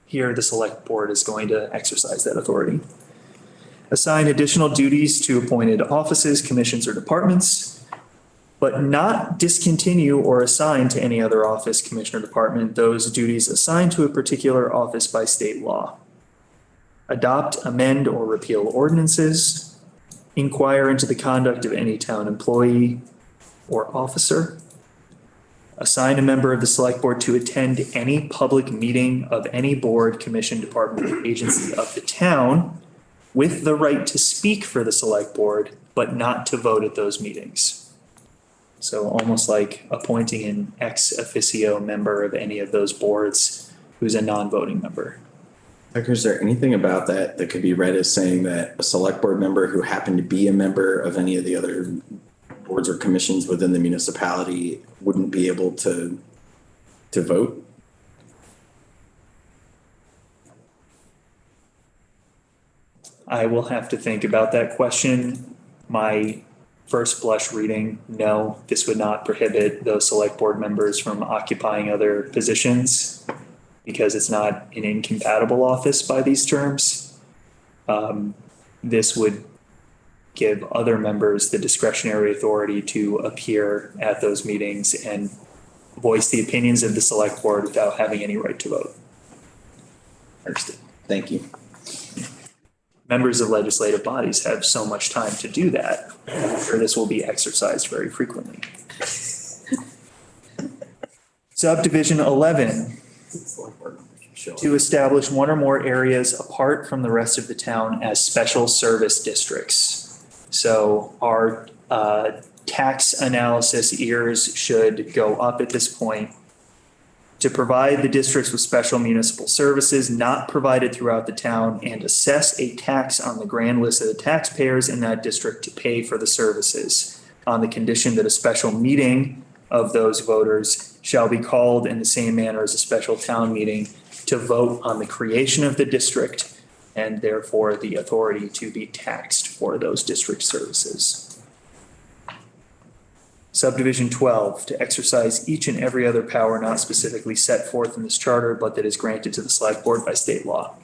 [SPEAKER 2] here the select board is going to exercise that authority. Assign additional duties to appointed offices, commissions, or departments, but not discontinue or assign to any other office, commission, or department those duties assigned to a particular office by state law. Adopt, amend, or repeal ordinances. Inquire into the conduct of any town employee or officer. Assign a member of the select board to attend any public meeting of any board, commission, department, or agency of the town with the right to speak for the select board, but not to vote at those meetings. So almost like appointing an ex officio member of any of those boards who's a non-voting member.
[SPEAKER 1] Tucker, is there anything about that that could be read as saying that a select board member who happened to be a member of any of the other boards or commissions within the municipality wouldn't be able to vote?
[SPEAKER 2] I will have to think about that question. My first blush reading, no, this would not prohibit those select board members from occupying other positions because it's not an incompatible office by these terms. This would give other members the discretionary authority to appear at those meetings and voice the opinions of the select board without having any right to vote.
[SPEAKER 1] Understood. Thank you.
[SPEAKER 2] Members of legislative bodies have so much time to do that. I'm sure this will be exercised very frequently. Subdivision 11, to establish one or more areas apart from the rest of the town as special service districts. So our tax analysis ears should go up at this point. To provide the districts with special municipal services not provided throughout the town and assess a tax on the grand list of the taxpayers in that district to pay for the services on the condition that a special meeting of those voters shall be called in the same manner as a special town meeting to vote on the creation of the district and therefore the authority to be taxed for those district services. Subdivision 12, to exercise each and every other power not specifically set forth in this charter, but that is granted to the select board by state law.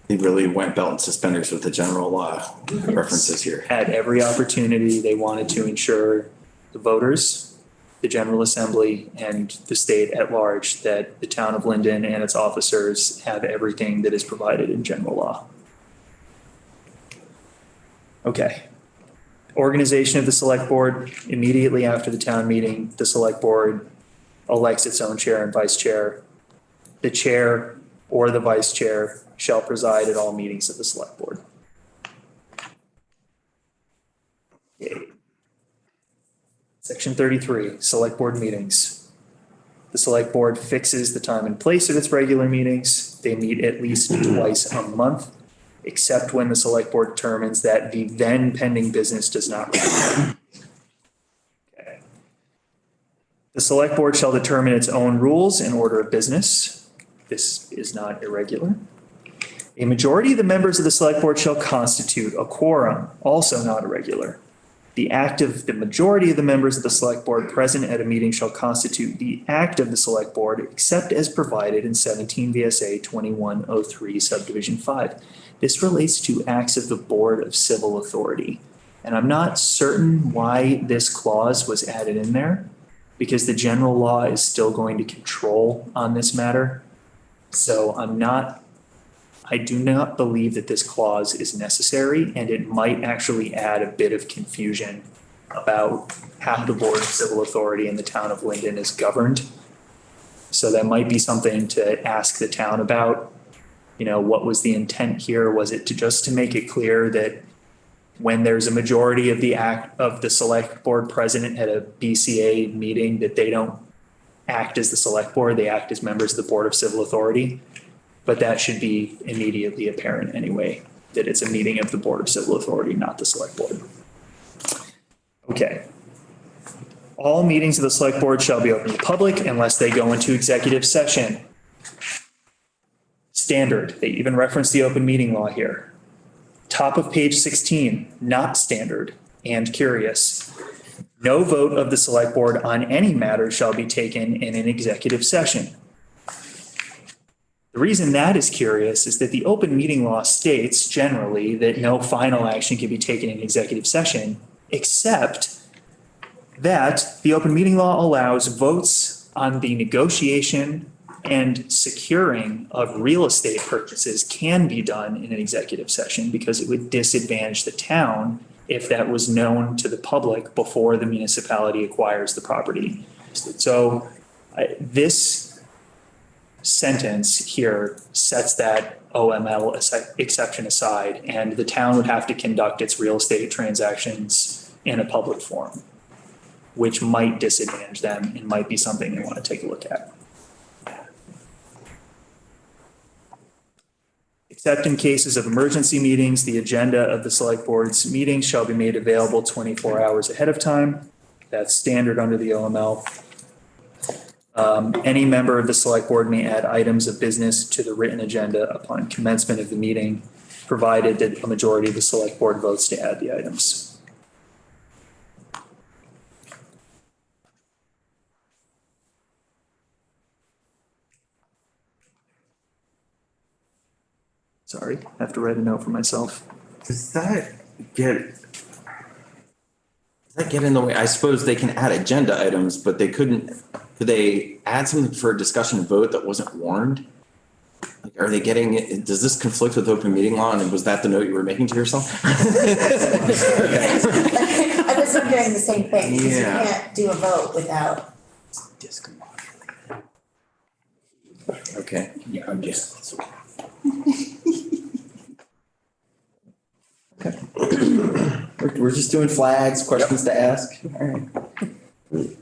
[SPEAKER 1] He really went belt and suspenders with the general law references here.
[SPEAKER 2] Had every opportunity they wanted to ensure the voters, the General Assembly, and the state at large that the town of Linden and its officers have everything that is provided in general law. Okay. Organization of the select board. Immediately after the town meeting, the select board elects its own chair and vice chair. The chair or the vice chair shall preside at all meetings of the select board. Okay. Section 33, select board meetings. The select board fixes the time and place of its regular meetings. They meet at least twice a month, except when the select board determines that the then pending business does not require. Okay. The select board shall determine its own rules and order of business. This is not irregular. A majority of the members of the select board shall constitute a quorum, also not irregular. The majority of the members of the select board present at a meeting shall constitute the act of the select board, except as provided in 17 VSA 2103 subdivision 5. This relates to acts of the Board of Civil Authority. And I'm not certain why this clause was added in there, because the general law is still going to control on this matter. So I'm not I do not believe that this clause is necessary, and it might actually add a bit of confusion about how the Board of Civil Authority in the town of Linden is governed. So that might be something to ask the town about. You know, what was the intent here? Was it just to make it clear that when there's a majority of the select board president at a BCA meeting, that they don't act as the select board, they act as members of the Board of Civil Authority? But that should be immediately apparent anyway, that it's a meeting of the Board of Civil Authority, not the select board. Okay. All meetings of the select board shall be open to the public unless they go into executive session. Standard, they even reference the open meeting law here. Top of page 16, not standard and curious. No vote of the select board on any matter shall be taken in an executive session. The reason that is curious is that the open meeting law states generally that no final action can be taken in executive session, except that the open meeting law allows votes on the negotiation and securing of real estate purchases can be done in an executive session because it would disadvantage the town if that was known to the public before the municipality acquires the property. So this sentence here sets that OML exception aside, and the town would have to conduct its real estate transactions in a public forum, which might disadvantage them and might be something they want to take a look at. Except in cases of emergency meetings, the agenda of the select board's meetings shall be made available 24 hours ahead of time. That's standard under the OML. Any member of the select board may add items of business to the written agenda upon commencement of the meeting, provided that a majority of the select board votes to add the items. Sorry, I have to write a note for myself.
[SPEAKER 1] Does that get in the way? I suppose they can add agenda items, but could they add something for a discussion and vote that wasn't warned? Like, are they getting, does this conflict with open meeting law? And was that the note you were making to yourself?
[SPEAKER 7] I was wondering the same thing, because you
[SPEAKER 1] Yeah.
[SPEAKER 7] can't do a vote without.
[SPEAKER 1] Okay.
[SPEAKER 4] Yeah, I'm just.
[SPEAKER 1] Okay. We're just doing flags, questions to ask. All right.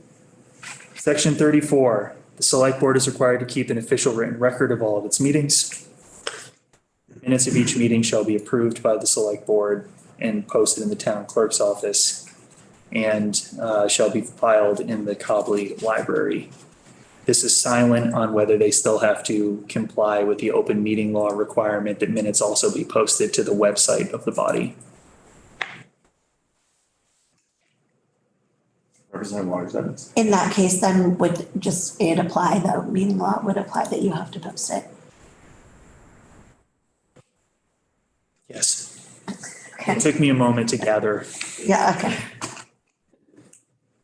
[SPEAKER 2] Section 34, the select board is required to keep an official written record of all of its meetings. Minutes of each meeting shall be approved by the select board and posted in the town clerk's office and shall be filed in the Cobley Library. This is silent on whether they still have to comply with the open meeting law requirement that minutes also be posted to the website of the body.
[SPEAKER 1] Representative Waters Evans.
[SPEAKER 7] In that case, then would just it apply, the meeting law would apply that you have to post it?
[SPEAKER 2] Yes.
[SPEAKER 7] Okay,
[SPEAKER 2] It took me a moment to gather.
[SPEAKER 7] yeah, okay.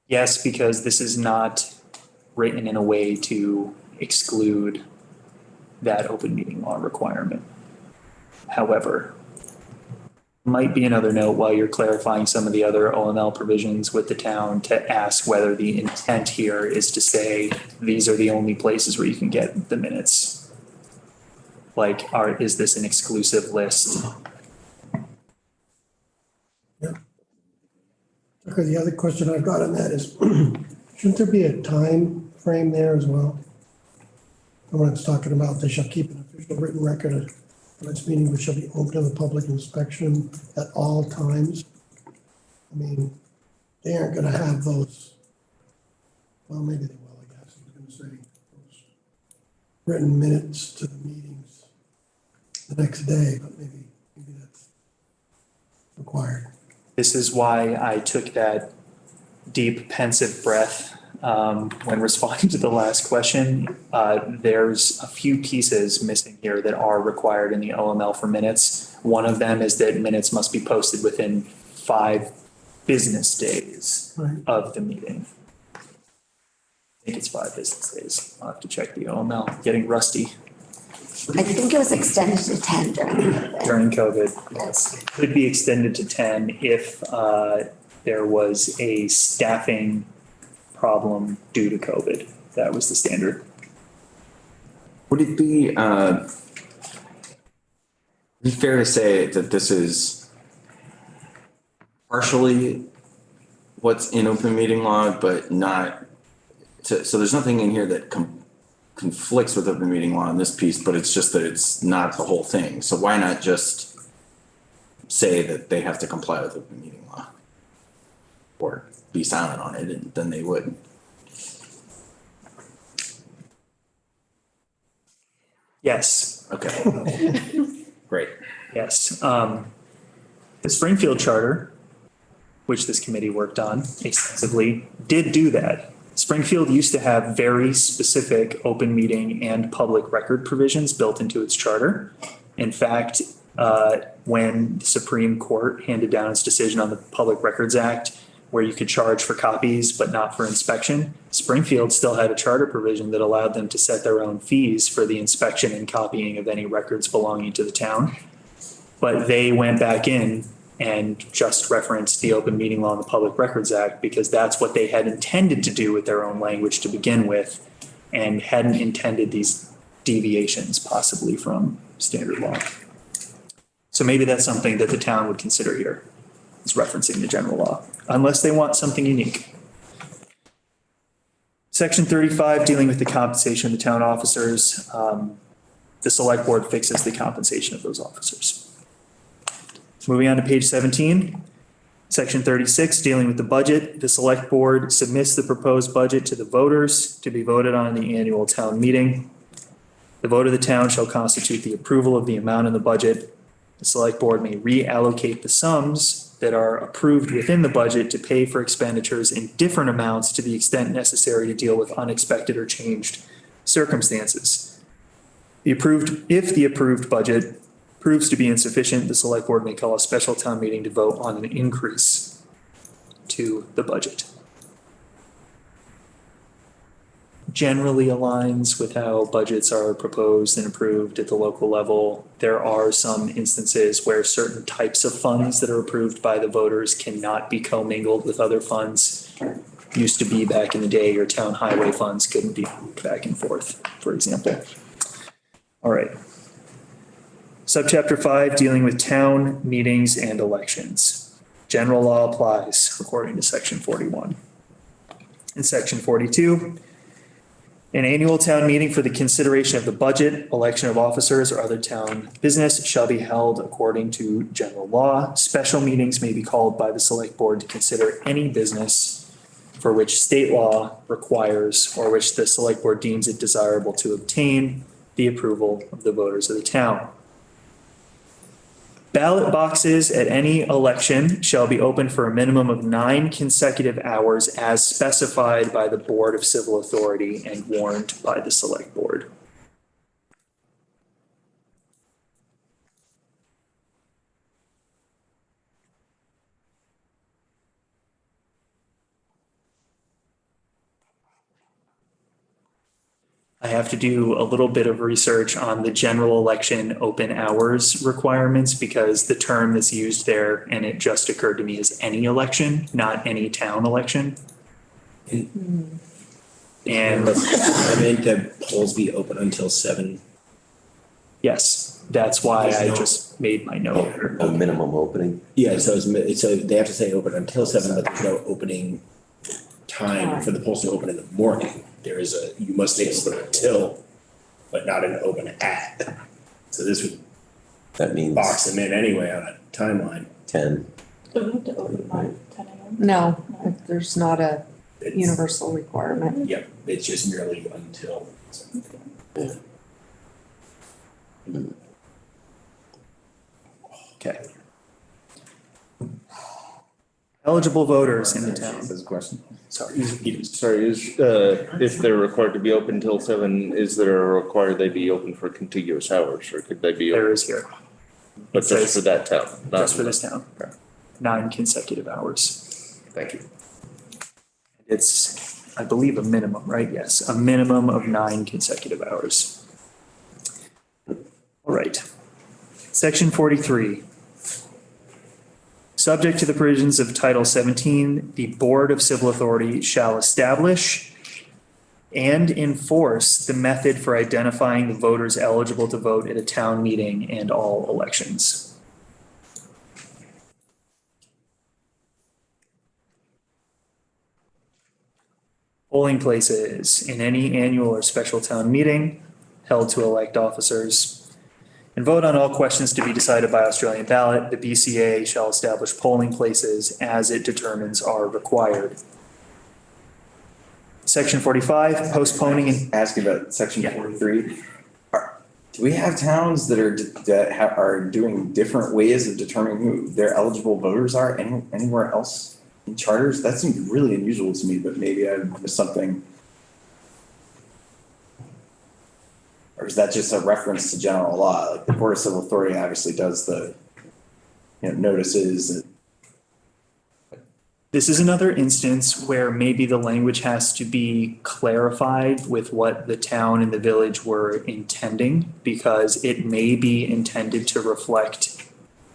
[SPEAKER 2] Yes, because this is not written in a way to exclude that open meeting law requirement. However, might be another note while you're clarifying some of the other OML provisions with the town to ask whether the intent here is to say these are the only places where you can get the minutes. Like, is this an exclusive list?
[SPEAKER 3] Okay, the other question I've got on that is, shouldn't there be a time frame there as well? When it's talking about they shall keep an official written record of its meeting, which shall be open to the public inspection at all times. I mean, they aren't gonna have those, well, maybe they will, I guess, I was gonna say, those written minutes to the meetings the next day, but maybe that's required.
[SPEAKER 2] This is why I took that deep pensive breath when responding to the last question. There's a few pieces missing here that are required in the OML for minutes. One of them is that minutes must be posted within 5 business days
[SPEAKER 3] Right.
[SPEAKER 2] of the meeting. I think it's 5 business days. I'll have to check the OML, getting rusty.
[SPEAKER 7] I think it was extended to 10 during COVID.
[SPEAKER 2] During COVID.
[SPEAKER 7] Yes.
[SPEAKER 2] Could be extended to 10 if there was a staffing problem due to COVID. That was the standard.
[SPEAKER 1] Would it be fair to say that this is partially what's in open meeting law, but not, so there's nothing in here that conflicts with open meeting law in this piece, but it's just that it's not the whole thing. So why not just say that they have to comply with open meeting law? Or be silent on it, and then they would.
[SPEAKER 2] Yes,
[SPEAKER 1] Okay. Great.
[SPEAKER 2] yes. The Springfield Charter, which this committee worked on extensively, did do that. Springfield used to have very specific open meeting and public record provisions built into its charter. In fact, when the Supreme Court handed down its decision on the Public Records Act, where you could charge for copies but not for inspection, Springfield still had a charter provision that allowed them to set their own fees for the inspection and copying of any records belonging to the town. But they went back in and just referenced the open meeting law and the Public Records Act because that's what they had intended to do with their own language to begin with, and hadn't intended these deviations possibly from standard law. So maybe that's something that the town would consider here, is referencing the general law, unless they want something unique. Section 35, dealing with the compensation of the town officers. The select board fixes the compensation of those officers. Moving on to page 17, section 36, dealing with the budget. The select board submits the proposed budget to the voters to be voted on in the annual town meeting. The vote of the town shall constitute the approval of the amount in the budget. The select board may reallocate the sums that are approved within the budget to pay for expenditures in different amounts to the extent necessary to deal with unexpected or changed circumstances. If the approved budget proves to be insufficient, the select board may call a special town meeting to vote on an increase to the budget. Generally aligns with how budgets are proposed and approved at the local level. There are some instances where certain types of funds that are approved by the voters cannot be commingled with other funds. Used to be back in the day, your town highway funds couldn't be moved back and forth, for example. All right. Subchapter 5, dealing with town meetings and elections. General law applies according to section 41. In section 42, an annual town meeting for the consideration of the budget, election of officers, or other town business shall be held according to general law. Special meetings may be called by the select board to consider any business for which state law requires or which the select board deems it desirable to obtain the approval of the voters of the town. Ballot boxes at any election shall be open for a minimum of 9 consecutive hours as specified by the Board of Civil Authority and warned by the Select Board. I have to do a little bit of research on the general election open hours requirements because the term that's used there, and it just occurred to me, is any election, not any town election. And
[SPEAKER 4] I meant the polls be open until 7.
[SPEAKER 2] yes, that's why I just made my note.
[SPEAKER 8] A minimum opening.
[SPEAKER 4] Yeah, so so they have to say open until 7, but there's no opening time for the polls to open in the morning. There is you must say open until, but not an open at. So this would
[SPEAKER 8] That means
[SPEAKER 4] box them in anyway on a timeline.
[SPEAKER 8] 10.
[SPEAKER 9] Do we have to open by 10 a.m.?
[SPEAKER 10] No, there's not a
[SPEAKER 4] It's-
[SPEAKER 10] universal requirement.
[SPEAKER 4] Yep, it's just merely until.
[SPEAKER 2] Okay. Eligible voters in the town.
[SPEAKER 1] That's a question.
[SPEAKER 2] Sorry.
[SPEAKER 6] Sorry, if they're required to be open until 7, is there a required they be open for contiguous hours, or could they be
[SPEAKER 2] There
[SPEAKER 6] open,
[SPEAKER 2] is here,
[SPEAKER 6] but just for that town? not-
[SPEAKER 2] just for this town. 9 consecutive hours.
[SPEAKER 6] Thank you.
[SPEAKER 2] It's, I believe, a minimum, right? Yes, a minimum of 9 consecutive hours. All right. Section 43. Subject to the provisions of Title 17, the Board of Civil Authority shall establish and enforce the method for identifying the voters eligible to vote at a town meeting and all elections. Polling places in any annual or special town meeting held to elect officers and vote on all questions to be decided by Australian ballot. The BCA shall establish polling places as it determines are required. Section 45, postponing and
[SPEAKER 1] Ask you about section
[SPEAKER 2] Yeah.
[SPEAKER 1] 43. Do we have towns that are doing different ways of determining who their eligible voters are anywhere else in charters? That seems really unusual to me, but maybe I missed something. Or is that just a reference to general law? Like the Board of Civil Authority obviously does the, notices.
[SPEAKER 2] this is another instance where maybe the language has to be clarified with what the town and the village were intending, because it may be intended to reflect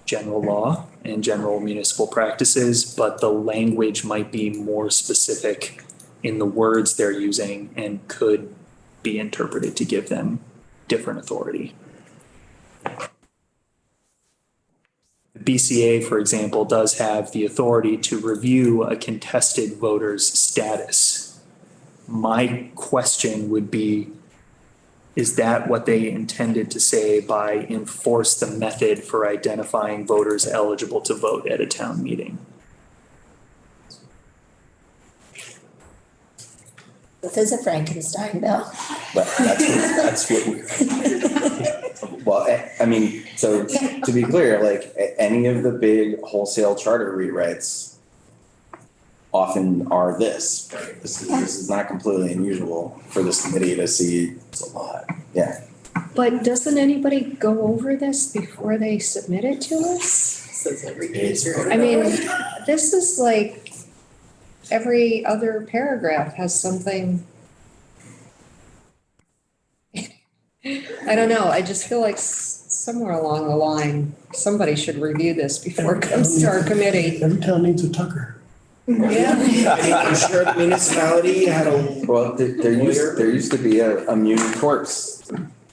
[SPEAKER 2] general law and general municipal practices, but the language might be more specific in the words they're using and could be interpreted to give them different authority. The BCA, for example, does have the authority to review a contested voter's status. My question would be, is that what they intended to say by enforce the method for identifying voters eligible to vote at a town meeting?
[SPEAKER 7] This is a Frankenstein bill.
[SPEAKER 1] But that's what we. Well, I mean, so to be clear, like any of the big wholesale charter rewrites often are this, right? This is not completely unusual for this committee to see. It's a lot. Yeah.
[SPEAKER 10] But doesn't anybody go over this before they submit it to us?
[SPEAKER 9] Says every user.
[SPEAKER 10] I mean, this is like every other paragraph has something. I don't know, I just feel like somewhere along the line, somebody should review this before it comes to our committee.
[SPEAKER 3] Every town needs a Tucker.
[SPEAKER 10] Yeah.
[SPEAKER 4] I'm sure the municipality had a.
[SPEAKER 1] Well, there used to be a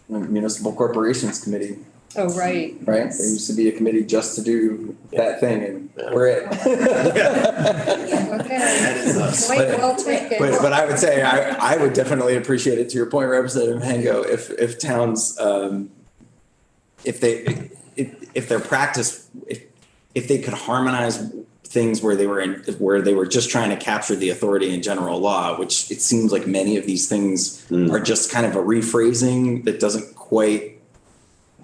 [SPEAKER 1] municipal corporations committee,
[SPEAKER 10] Oh, right.
[SPEAKER 1] right? There used to be a committee just to do that thing, and we're it.
[SPEAKER 10] Okay.
[SPEAKER 4] is us.
[SPEAKER 10] Point well taken.
[SPEAKER 1] But I would say I would definitely appreciate it, to your point, Representative Hango, if towns, if their practice, if they could harmonize things where they were just trying to capture the authority in general law, which it seems like many of these things are just kind of a rephrasing that doesn't quite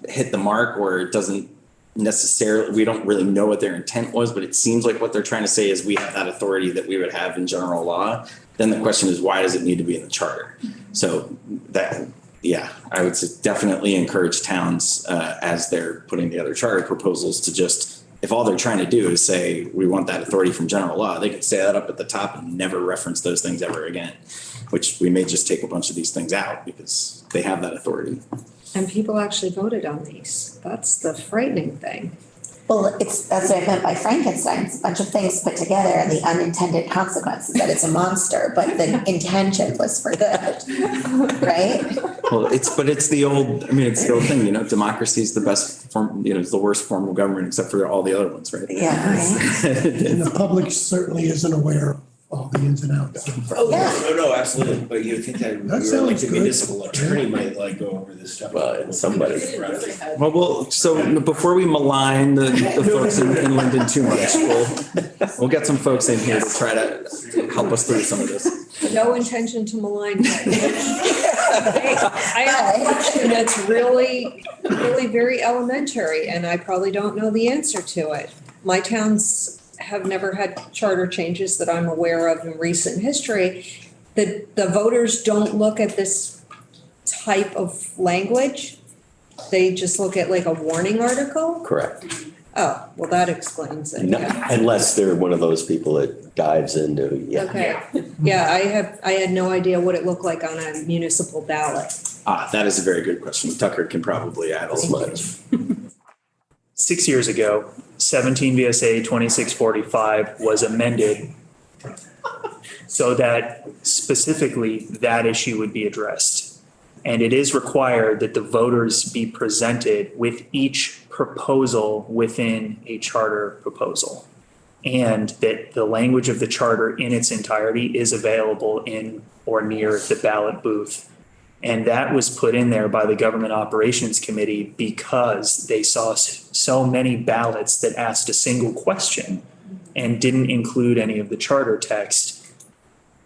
[SPEAKER 1] hit the mark, or it doesn't necessarily, we don't really know what their intent was, but it seems like what they're trying to say is we have that authority that we would have in general law. Then the question is, why does it need to be in the charter? So that, yeah, I would definitely encourage towns as they're putting together charter proposals to just, if all they're trying to do is say, we want that authority from general law, they could say that up at the top and never reference those things ever again, which we may just take a bunch of these things out because they have that authority.
[SPEAKER 10] And people actually voted on these. That's the frightening thing.
[SPEAKER 7] Well, that's what I meant by Frankenstein. It's a bunch of things put together and the unintended consequences that it's a monster, but the intention was for good, right?
[SPEAKER 1] Well, it's the old thing, democracy is the best form, it's the worst form of government except for all the other ones, right?
[SPEAKER 7] Yeah, right.
[SPEAKER 3] And the public certainly isn't aware of all the ins and outs.
[SPEAKER 4] Oh,
[SPEAKER 7] Yeah.
[SPEAKER 4] no, absolutely, but you would think that
[SPEAKER 3] That
[SPEAKER 4] the
[SPEAKER 3] sounds good.
[SPEAKER 4] municipal attorney might go over this stuff.
[SPEAKER 8] Well, somebody.
[SPEAKER 1] Well, so before we malign the folks in Linden too much, we'll get some folks in here to try to help us through some of this.
[SPEAKER 10] No intention to malign. I have a question that's really, really very elementary, and I probably don't know the answer to it. My towns have never had charter changes that I'm aware of in recent history. The voters don't look at this type of language. They just look at like a warning article.
[SPEAKER 8] Correct.
[SPEAKER 10] Oh, well, that explains it.
[SPEAKER 8] No,
[SPEAKER 10] Yeah.
[SPEAKER 8] unless they're one of those people that dives into, yeah.
[SPEAKER 10] Okay, yeah, I had no idea what it looked like on a municipal ballot.
[SPEAKER 1] That is a very good question. Tucker can probably add as much.
[SPEAKER 2] 6 years ago, 17 VSA 2645 was amended so that specifically that issue would be addressed. And it is required that the voters be presented with each proposal within a charter proposal. And that the language of the charter in its entirety is available in or near the ballot booth. And that was put in there by the Government Operations Committee because they saw so many ballots that asked a single question and didn't include any of the charter text.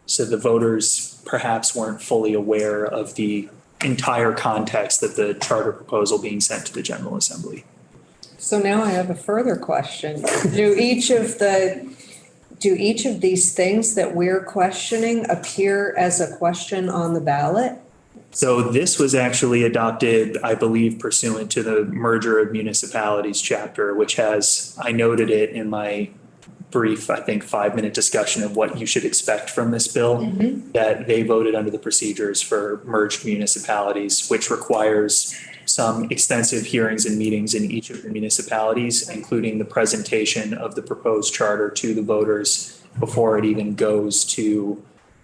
[SPEAKER 2] So the voters perhaps weren't fully aware of the entire context of the charter proposal being sent to the General Assembly.
[SPEAKER 10] So now I have a further question. Do each of these things that we're questioning appear as a question on the ballot?
[SPEAKER 2] So this was actually adopted, I believe, pursuant to the merger of municipalities chapter, which has, I noted it in my brief, I think, 5-minute discussion of what you should expect from this bill, that they voted under the procedures for merged municipalities, which requires some extensive hearings and meetings in each of the municipalities, including the presentation of the proposed charter to the voters before it even goes to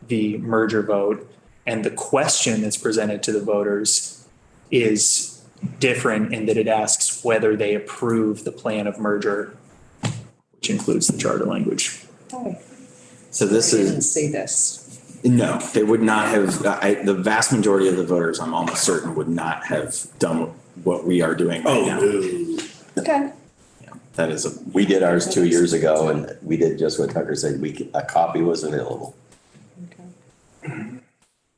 [SPEAKER 2] the merger vote. And the question that's presented to the voters is different in that it asks whether they approve the plan of merger, which includes the charter language.
[SPEAKER 1] So this
[SPEAKER 10] I didn't
[SPEAKER 1] is,
[SPEAKER 10] see this.
[SPEAKER 1] no, they would not have, the vast majority of the voters, I'm almost certain, would not have done what we are doing right now.
[SPEAKER 4] no.
[SPEAKER 10] Okay.
[SPEAKER 1] That is a,
[SPEAKER 8] We did ours 2 years ago and we did just what Tucker said. A copy was available.
[SPEAKER 10] Okay.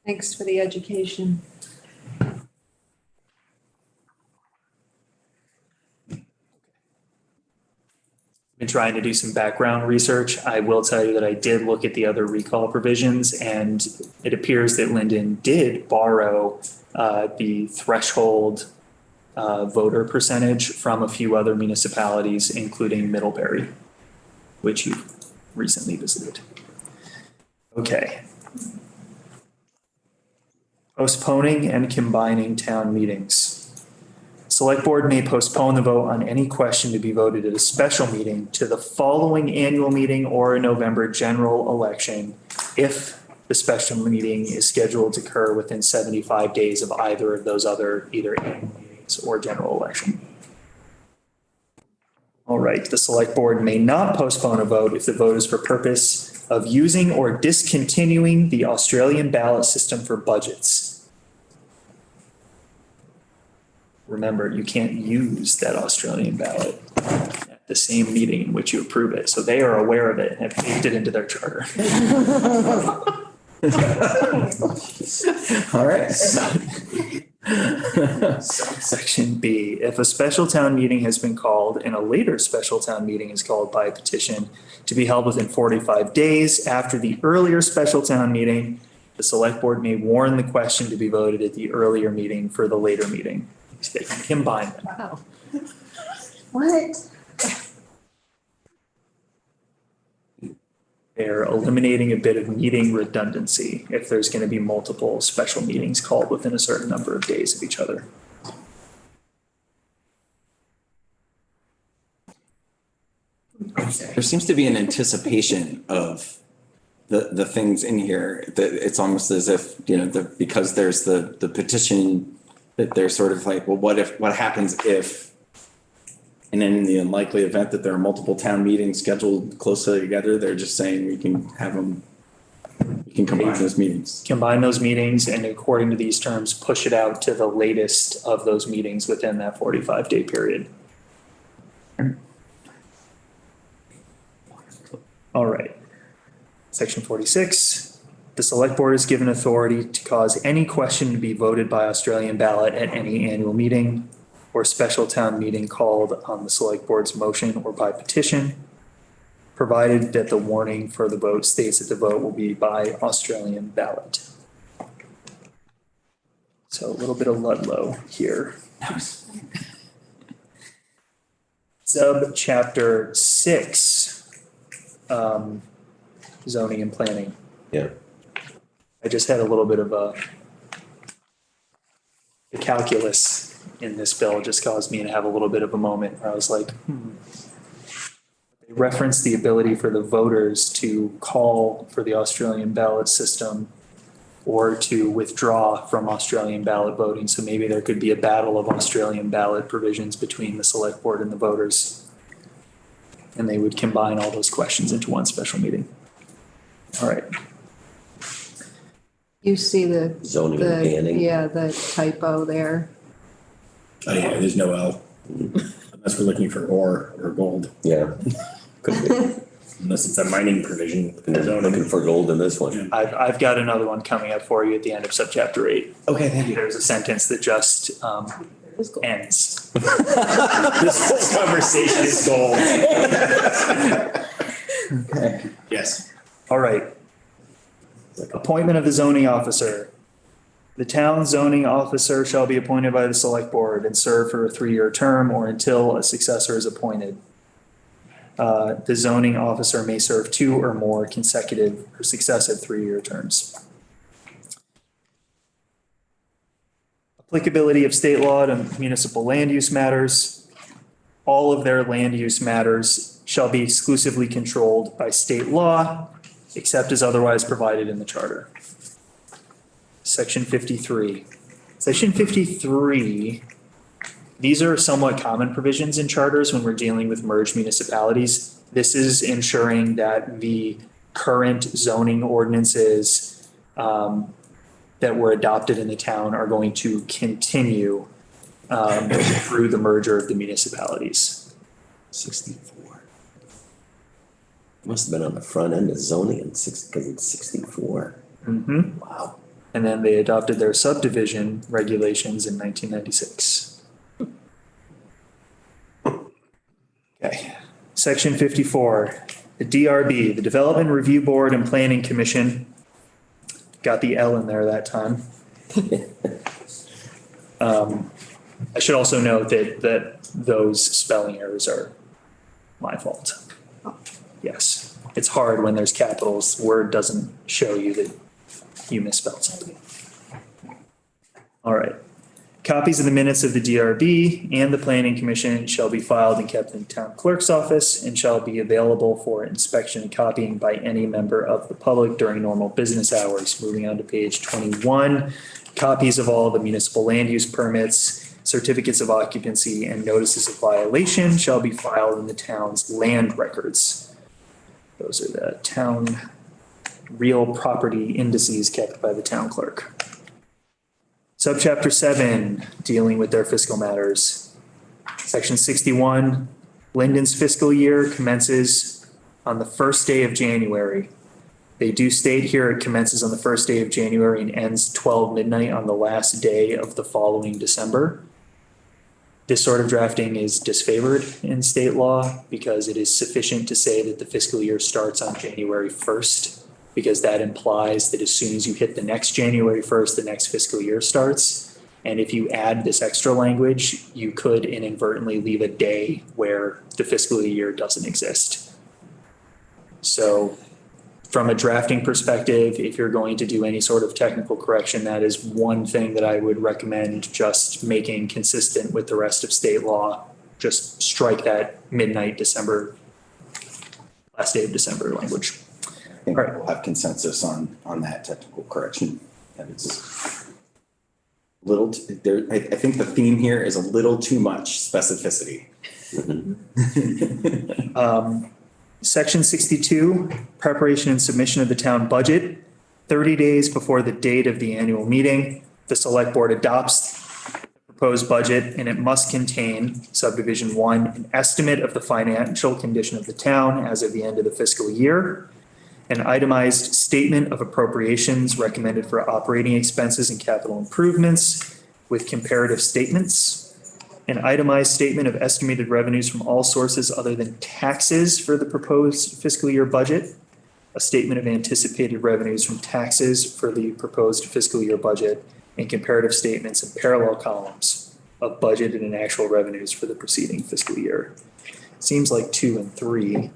[SPEAKER 10] Thanks for the education.
[SPEAKER 2] Been trying to do some background research. I will tell you that I did look at the other recall provisions, and it appears that Linden did borrow the threshold voter percentage from a few other municipalities, including Middlebury, which you recently visited. Okay. Postponing and combining town meetings. Select Board may postpone the vote on any question to be voted at a special meeting to the following annual meeting or a November general election if the special meeting is scheduled to occur within 75 days of either of those other either annual meetings or general election. All right, the Select Board may not postpone a vote if the vote is for purpose of using or discontinuing the Australian ballot system for budgets. Remember, you can't use that Australian ballot at the same meeting in which you approve it. So they are aware of it and have baked it into their charter.
[SPEAKER 1] all right.
[SPEAKER 2] Section B, if a special town meeting has been called and a later special town meeting is called by petition to be held within 45 days after the earlier special town meeting, the Select Board may warn the question to be voted at the earlier meeting for the later meeting. They can combine them.
[SPEAKER 10] Wow. What?
[SPEAKER 2] They're eliminating a bit of meeting redundancy if there's going to be multiple special meetings called within a certain number of days of each other.
[SPEAKER 1] There seems to be an anticipation of the things in here that it's almost as if, because there's the petition that they're sort of like, well, what happens if, and then in the unlikely event that there are multiple town meetings scheduled closely together, they're just saying we can combine those meetings.
[SPEAKER 2] Combine those meetings and according to these terms, push it out to the latest of those meetings within that 45-day period. All right. Section 46. The Select Board is given authority to cause any question to be voted by Australian ballot at any annual meeting or special town meeting called on the Select Board's motion or by petition, provided that the warning for the vote states that the vote will be by Australian ballot. So a little bit of Ludlow here. Sub chapter 6. zoning and planning.
[SPEAKER 8] Yeah.
[SPEAKER 2] I just had a little bit of the calculus in this bill just caused me to have a little bit of a moment where I was like, They reference the ability for the voters to call for the Australian ballot system or to withdraw from Australian ballot voting. So maybe there could be a battle of Australian ballot provisions between the select board and the voters. And they would combine all those questions into one special meeting. All right.
[SPEAKER 10] You see the,
[SPEAKER 8] Zoning and planning.
[SPEAKER 10] yeah, the typo there.
[SPEAKER 4] Oh, yeah, there's no L. Unless we're looking for ore or gold,
[SPEAKER 8] Yeah. Could be.
[SPEAKER 4] unless it's a mining provision.
[SPEAKER 8] Looking for gold in this one.
[SPEAKER 2] I've got another one coming up for you at the end of subchapter 8.
[SPEAKER 4] Okay, thank you.
[SPEAKER 2] There's a sentence that just ends.
[SPEAKER 4] This whole conversation is gold.
[SPEAKER 1] Okay.
[SPEAKER 4] Yes.
[SPEAKER 2] All right. Appointment of the zoning officer. The town zoning officer shall be appointed by the select board and serve for a 3-year term or until a successor is appointed. The zoning officer may serve 2 or more consecutive or successive 3-year terms. Applicability of state law to municipal land use matters. All of their land use matters shall be exclusively controlled by state law, except as otherwise provided in the charter. Section 53. Section 53, these are somewhat common provisions in charters when we're dealing with merged municipalities. This is ensuring that the current zoning ordinances that were adopted in the town are going to continue through the merger of the municipalities.
[SPEAKER 8] 64. Must have been on the front end of zoning and because it's 64.
[SPEAKER 2] Mm-hmm.
[SPEAKER 8] Wow.
[SPEAKER 2] And then they adopted their subdivision regulations in 1996. Okay. Section 54, the DRB, the Development Review Board and Planning Commission. Got the L in there that time. I should also note that those spelling errors are my fault. Yes, it's hard when there's capitals. Word doesn't show you that you misspelled something. All right. Copies of the minutes of the DRB and the Planning Commission shall be filed and kept in the town clerk's office and shall be available for inspection and copying by any member of the public during normal business hours. Moving on to page 21, copies of all the municipal land use permits, certificates of occupancy, and notices of violation shall be filed in the town's land records. Those are the town real property indices kept by the town clerk. Subchapter 7, dealing with their fiscal matters. Section 61, Linden's fiscal year commences on the first day of January. They do state here it commences on the first day of January and ends 12 midnight on the last day of the following December. This sort of drafting is disfavored in state law because it is sufficient to say that the fiscal year starts on January 1st, because that implies that as soon as you hit the next January 1st, the next fiscal year starts. And if you add this extra language, you could inadvertently leave a day where the fiscal year doesn't exist. So from a drafting perspective, if you're going to do any sort of technical correction, that is one thing that I would recommend just making consistent with the rest of state law. Just strike that midnight December, last day of December language.
[SPEAKER 1] I think we'll have consensus on that technical correction. And it's little, I think the theme here is a little too much specificity.
[SPEAKER 2] Section 62, preparation and submission of the town budget. 30 days before the date of the annual meeting, the select board adopts the proposed budget, and it must contain, subdivision 1, an estimate of the financial condition of the town as of the end of the fiscal year, an itemized statement of appropriations recommended for operating expenses and capital improvements with comparative statements, an itemized statement of estimated revenues from all sources other than taxes for the proposed fiscal year budget, a statement of anticipated revenues from taxes for the proposed fiscal year budget, and comparative statements in parallel columns of budgeted and actual revenues for the preceding fiscal year. Seems like 2 and 3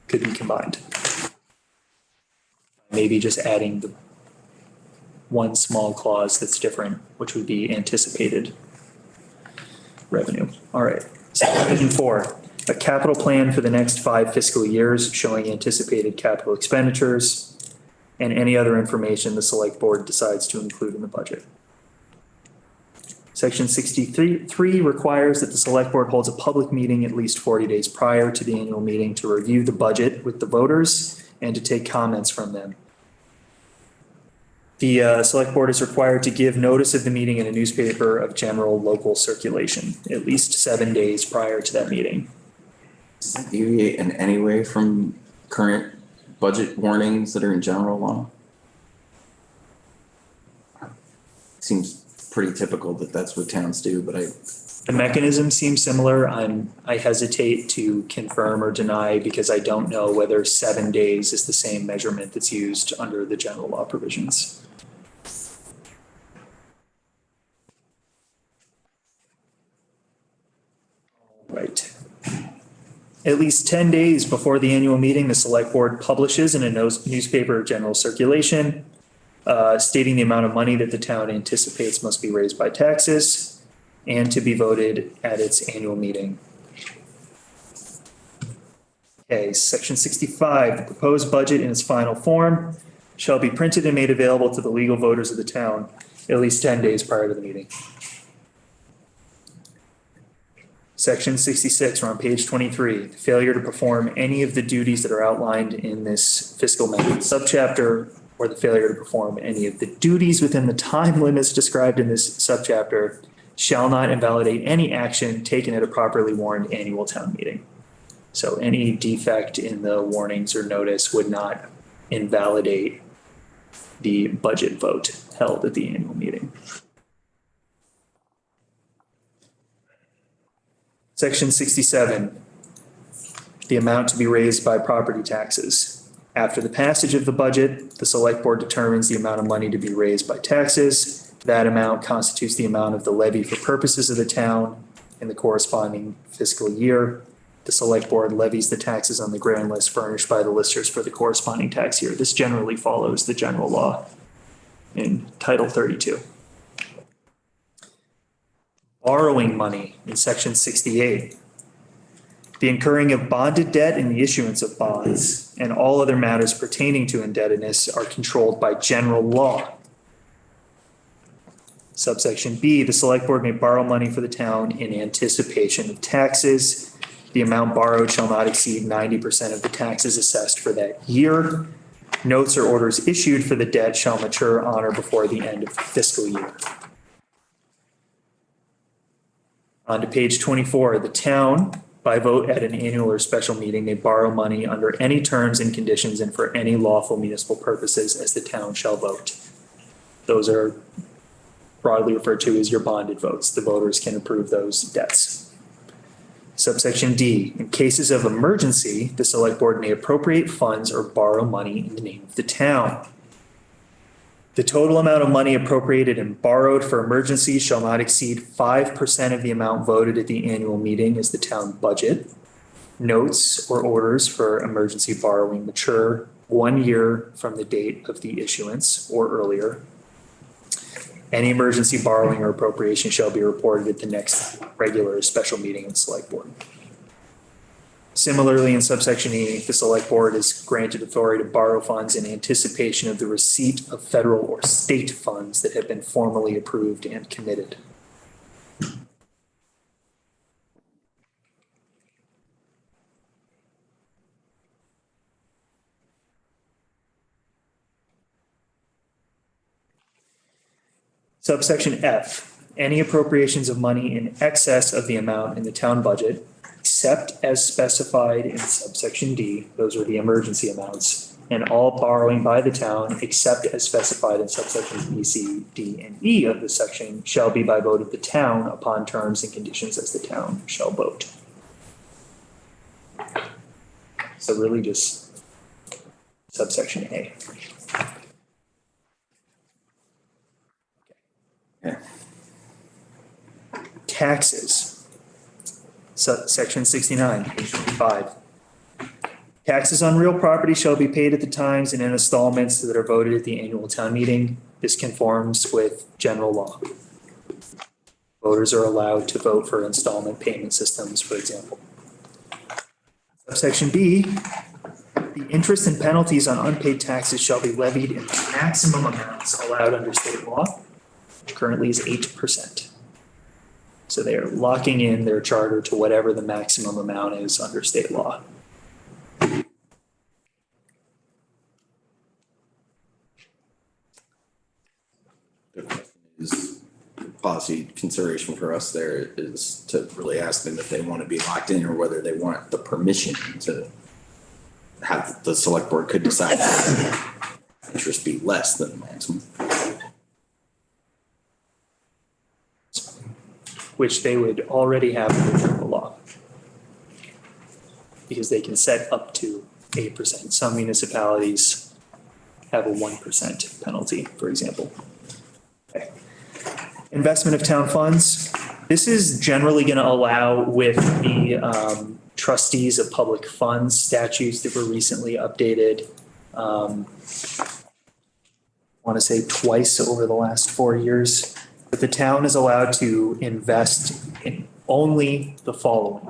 [SPEAKER 2] could be combined. maybe just adding the one small clause that's different, which would be anticipated revenue. All right. Subdivision 4, a capital plan for the next 5 fiscal years showing anticipated capital expenditures and any other information the select board decides to include in the budget. Section 63 requires that the select board holds a public meeting at least 40 days prior to the annual meeting to review the budget with the voters and to take comments from them. The select board is required to give notice of the meeting in a newspaper of general local circulation at least 7 days prior to that meeting.
[SPEAKER 1] Does that deviate in any way from current budget warnings that are in general law? Seems pretty typical that that's what towns do, but
[SPEAKER 2] The mechanism seems similar. I hesitate to confirm or deny because I don't know whether 7 days is the same measurement that's used under the general law provisions. Right. At least 10 days before the annual meeting, the select board publishes in a newspaper of general circulation, stating the amount of money that the town anticipates must be raised by taxes and to be voted at its annual meeting. Okay, section 65, the proposed budget in its final form shall be printed and made available to the legal voters of the town at least 10 days prior to the meeting. Section 66, we're on page 23, the failure to perform any of the duties that are outlined in this fiscal method subchapter or the failure to perform any of the duties within the time limits described in this subchapter shall not invalidate any action taken at a properly warned annual town meeting. So any defect in the warnings or notice would not invalidate the budget vote held at the annual meeting. Section 67, the amount to be raised by property taxes. After the passage of the budget, the select board determines the amount of money to be raised by taxes. That amount constitutes the amount of the levy for purposes of the town in the corresponding fiscal year. The select board levies the taxes on the grand list furnished by the listers for the corresponding tax year. This generally follows the general law in Title 32. Borrowing money in section 68. The incurring of bonded debt and the issuance of bonds and all other matters pertaining to indebtedness are controlled by general law. Subsection B, the select board may borrow money for the town in anticipation of taxes. The amount borrowed shall not exceed 90% of the taxes assessed for that year. Notes or orders issued for the debt shall mature on or before the end of the fiscal year. On to page 24, the town, by vote at an annual or special meeting, may borrow money under any terms and conditions and for any lawful municipal purposes as the town shall vote. Those are broadly referred to as your bonded votes. The voters can approve those debts. Subsection D, in cases of emergency, the select board may appropriate funds or borrow money in the name of the town. The total amount of money appropriated and borrowed for emergencies shall not exceed 5% of the amount voted at the annual meeting as the town budget. Notes or orders for emergency borrowing mature 1 year from the date of the issuance or earlier. Any emergency borrowing or appropriation shall be reported at the next regular or special meeting of the select board. Similarly, in subsection E, the select board is granted authority to borrow funds in anticipation of the receipt of federal or state funds that have been formally approved and committed. Subsection F, any appropriations of money in excess of the amount in the town budget, except as specified in subsection D, those are the emergency amounts, and all borrowing by the town, except as specified in subsections B, C, D, and E of the section, shall be by vote of the town upon terms and conditions as the town shall vote. So really just subsection A. Taxes. Section 69, page 55. Taxes on real property shall be paid at the times and in installments that are voted at the annual town meeting. This conforms with general law. Voters are allowed to vote for installment payment systems, for example. Subsection B, the interest and penalties on unpaid taxes shall be levied in maximum amounts allowed under state law, which currently is 8%. So they are locking in their charter to whatever the maximum amount is under state law.
[SPEAKER 1] The question is, policy consideration for us there is to really ask them if they want to be locked in or whether they want the permission to have, the select board could decide interest be less than the maximum.
[SPEAKER 2] Which they would already have in the general law. Because they can set up to 8%. Some municipalities have a 1% penalty, for example. Okay. Investment of town funds. This is generally going to allow with the trustees of public funds statutes that were recently updated. I want to say twice over the last 4 years. But the town is allowed to invest in only the following: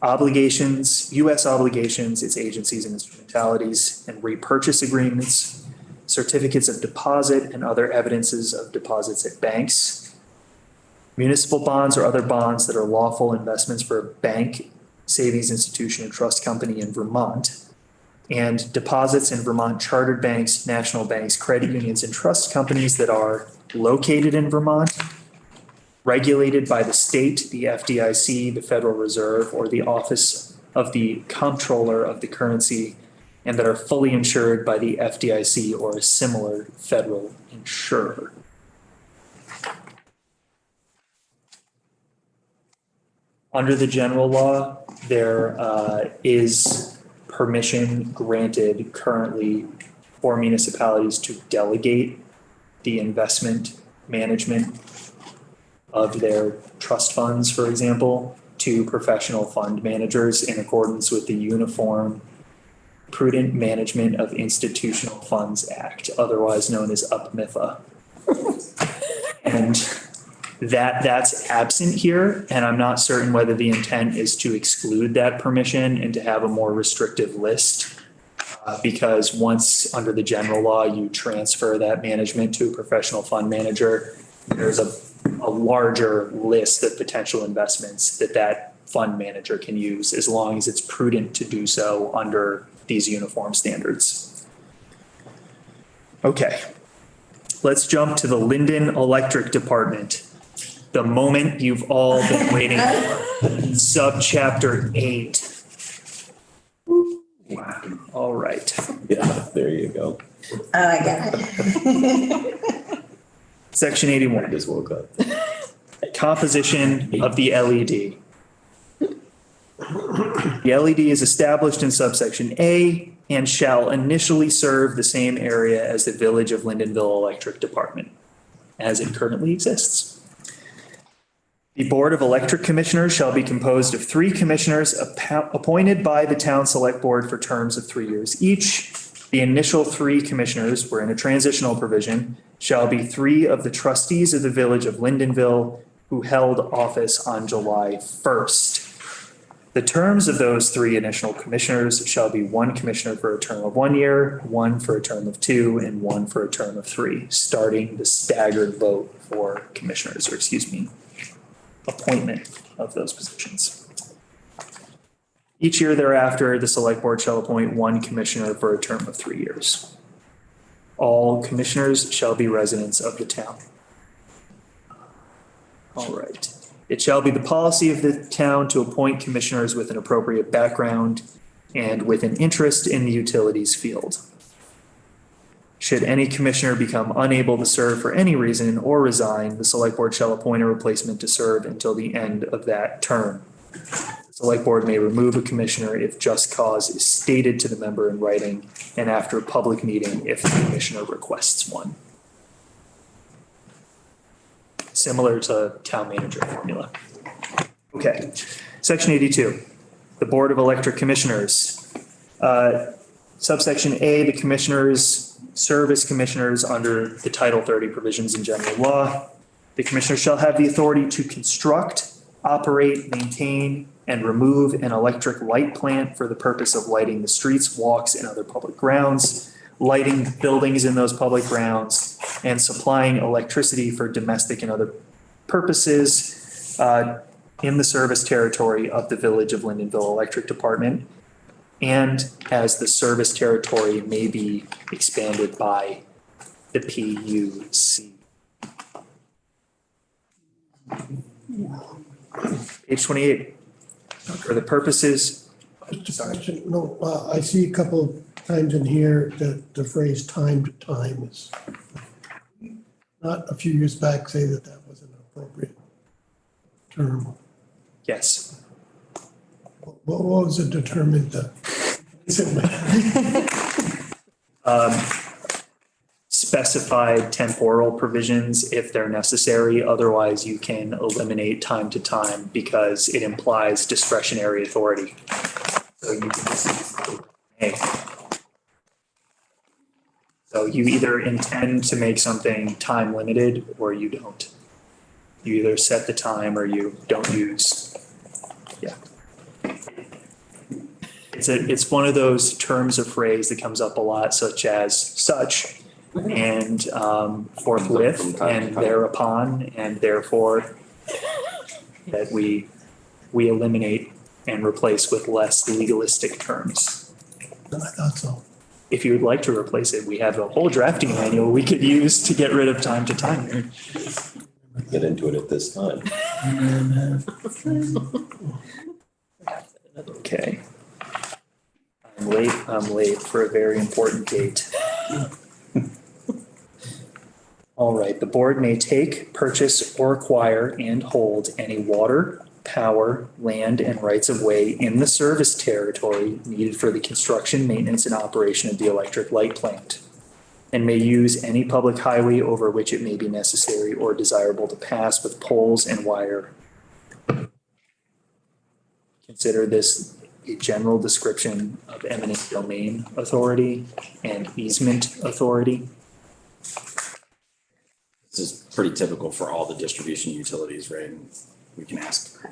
[SPEAKER 2] obligations, U.S. obligations, its agencies and instrumentalities, and repurchase agreements, certificates of deposit and other evidences of deposits at banks, municipal bonds or other bonds that are lawful investments for a bank, savings institution, and trust company in Vermont, and deposits in Vermont chartered banks, national banks, credit unions, and trust companies that are located in Vermont, regulated by the state, the FDIC, the Federal Reserve, or the Office of the Comptroller of the Currency, and that are fully insured by the FDIC or a similar federal insurer. Under the general law, there is permission granted currently for municipalities to delegate the investment management of their trust funds, for example, to professional fund managers in accordance with the Uniform Prudent Management of Institutional Funds Act, otherwise known as UPMIFA. And that's absent here, and I'm not certain whether the intent is to exclude that permission and to have a more restrictive list. Because once under the general law, you transfer that management to a professional fund manager, there's a larger list of potential investments that fund manager can use as long as it's prudent to do so under these uniform standards. Okay, let's jump to the Linden Electric Department. The moment you've all been waiting for, subchapter 8. Wow. All right.
[SPEAKER 8] Yeah, there you go.
[SPEAKER 9] I got it.
[SPEAKER 2] Section
[SPEAKER 8] I
[SPEAKER 2] 81,
[SPEAKER 8] just woke up.
[SPEAKER 2] composition of the LED. The LED is established in subsection A and shall initially serve the same area as the Village of Lindenville Electric Department, as it currently exists. The Board of Electric Commissioners shall be composed of 3 commissioners appointed by the Town Select Board for terms of 3 years each. The initial 3 commissioners, we're in a transitional provision, shall be 3 of the trustees of the Village of Lindenville who held office on July 1st. The terms of those 3 initial commissioners shall be 1 commissioner for a term of 1 year, 1 for a term of 2, and 1 for a term of 3, starting the staggered vote for commissioners, or appointment of those positions. Each year thereafter, the select board shall appoint 1 commissioner for a term of 3 years. All commissioners shall be residents of the town. All right. It shall be the policy of the town to appoint commissioners with an appropriate background and with an interest in the utilities field. Should any commissioner become unable to serve for any reason or resign, the select board shall appoint a replacement to serve until the end of that term. The select board may remove a commissioner if just cause is stated to the member in writing and after a public meeting if the commissioner requests one. Similar to town manager formula. Okay, section 82. The Board of Electric Commissioners. Subsection A, the commissioners serve as commissioners under the Title 30 provisions in general law. The commissioner shall have the authority to construct, operate, maintain, and remove an electric light plant for the purpose of lighting the streets, walks, and other public grounds, lighting buildings in those public grounds, and supplying electricity for domestic and other purposes in the service territory of the Village of Lindenville Electric Department, and as the service territory may be expanded by the PUC. Page 28. For the purposes, sorry.
[SPEAKER 3] No, I see a couple of times in here that the phrase time to time is not a few years back say that that was an appropriate term.
[SPEAKER 2] Yes.
[SPEAKER 3] What was it determined to?
[SPEAKER 2] Specified temporal provisions if they're necessary. Otherwise, you can eliminate time to time because it implies discretionary authority. So you can just hey. So you either intend to make something time limited or you don't. You either set the time or you don't use. Yeah. It's one of those terms of phrase that comes up a lot, such as such and forthwith and thereupon and therefore, that we eliminate and replace with less legalistic terms.
[SPEAKER 3] I thought so.
[SPEAKER 2] If you would like to replace it, we have a whole drafting manual we could use to get rid of time to time here.
[SPEAKER 8] Get into it at this time.
[SPEAKER 2] Okay. I'm late for a very important date. All right, the board may take, purchase, or acquire and hold any water, power, land, and rights of way in the service territory needed for the construction, maintenance, and operation of the electric light plant, and may use any public highway over which it may be necessary or desirable to pass with poles and wire. Consider this a general description of eminent domain authority and easement authority.
[SPEAKER 1] This is pretty typical for all the distribution utilities, right? We can ask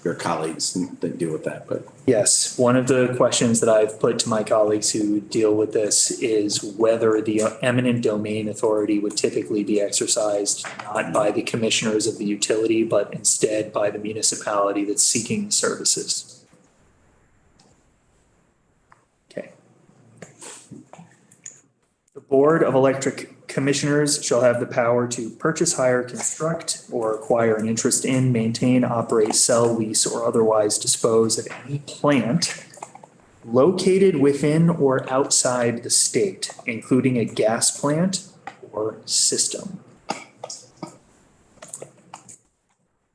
[SPEAKER 1] your colleagues that deal with that, but.
[SPEAKER 2] Yes, one of the questions that I've put to my colleagues who deal with this is whether the eminent domain authority would typically be exercised not by the commissioners of the utility, but instead by the municipality that's seeking the services. Okay. The Board of Electric Commissioners shall have the power to purchase, hire, construct, or acquire an interest in, maintain, operate, sell, lease, or otherwise dispose of any plant located within or outside the state, including a gas plant or system.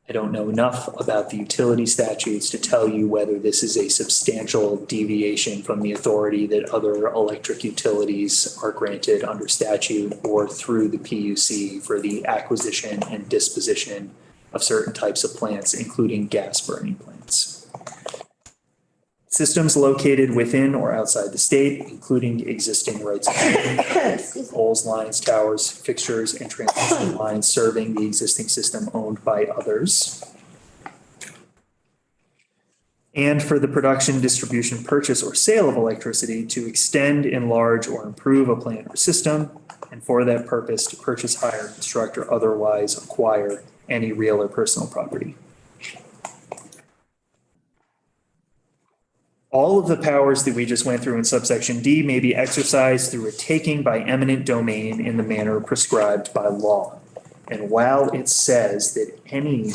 [SPEAKER 2] I don't know enough about the utility statutes to tell you whether this is a substantial deviation from the authority that other electric utilities are granted under statute or through the PUC for the acquisition and disposition of certain types of plants, including gas burning plants. Systems located within or outside the state, including existing rights of way, poles, lines, towers, fixtures, and transmission lines serving the existing system owned by others. And for the production, distribution, purchase, or sale of electricity to extend, enlarge, or improve a plant or system, and for that purpose to purchase, hire, construct, or otherwise acquire any real or personal property. All of the powers that we just went through in subsection D may be exercised through a taking by eminent domain in the manner prescribed by law. And while it says that any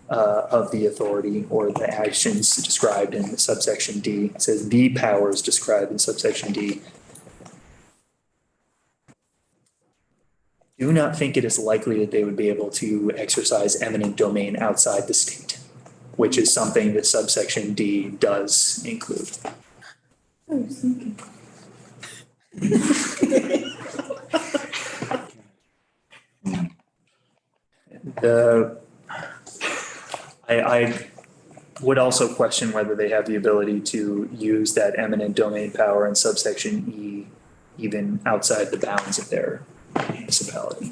[SPEAKER 2] of the authority or the actions described in subsection D, it says the powers described in subsection D, do not think it is likely that they would be able to exercise eminent domain outside the state, which is something that subsection D does include. would also question whether they have the ability to use that eminent domain power in subsection E even outside the bounds of their municipality.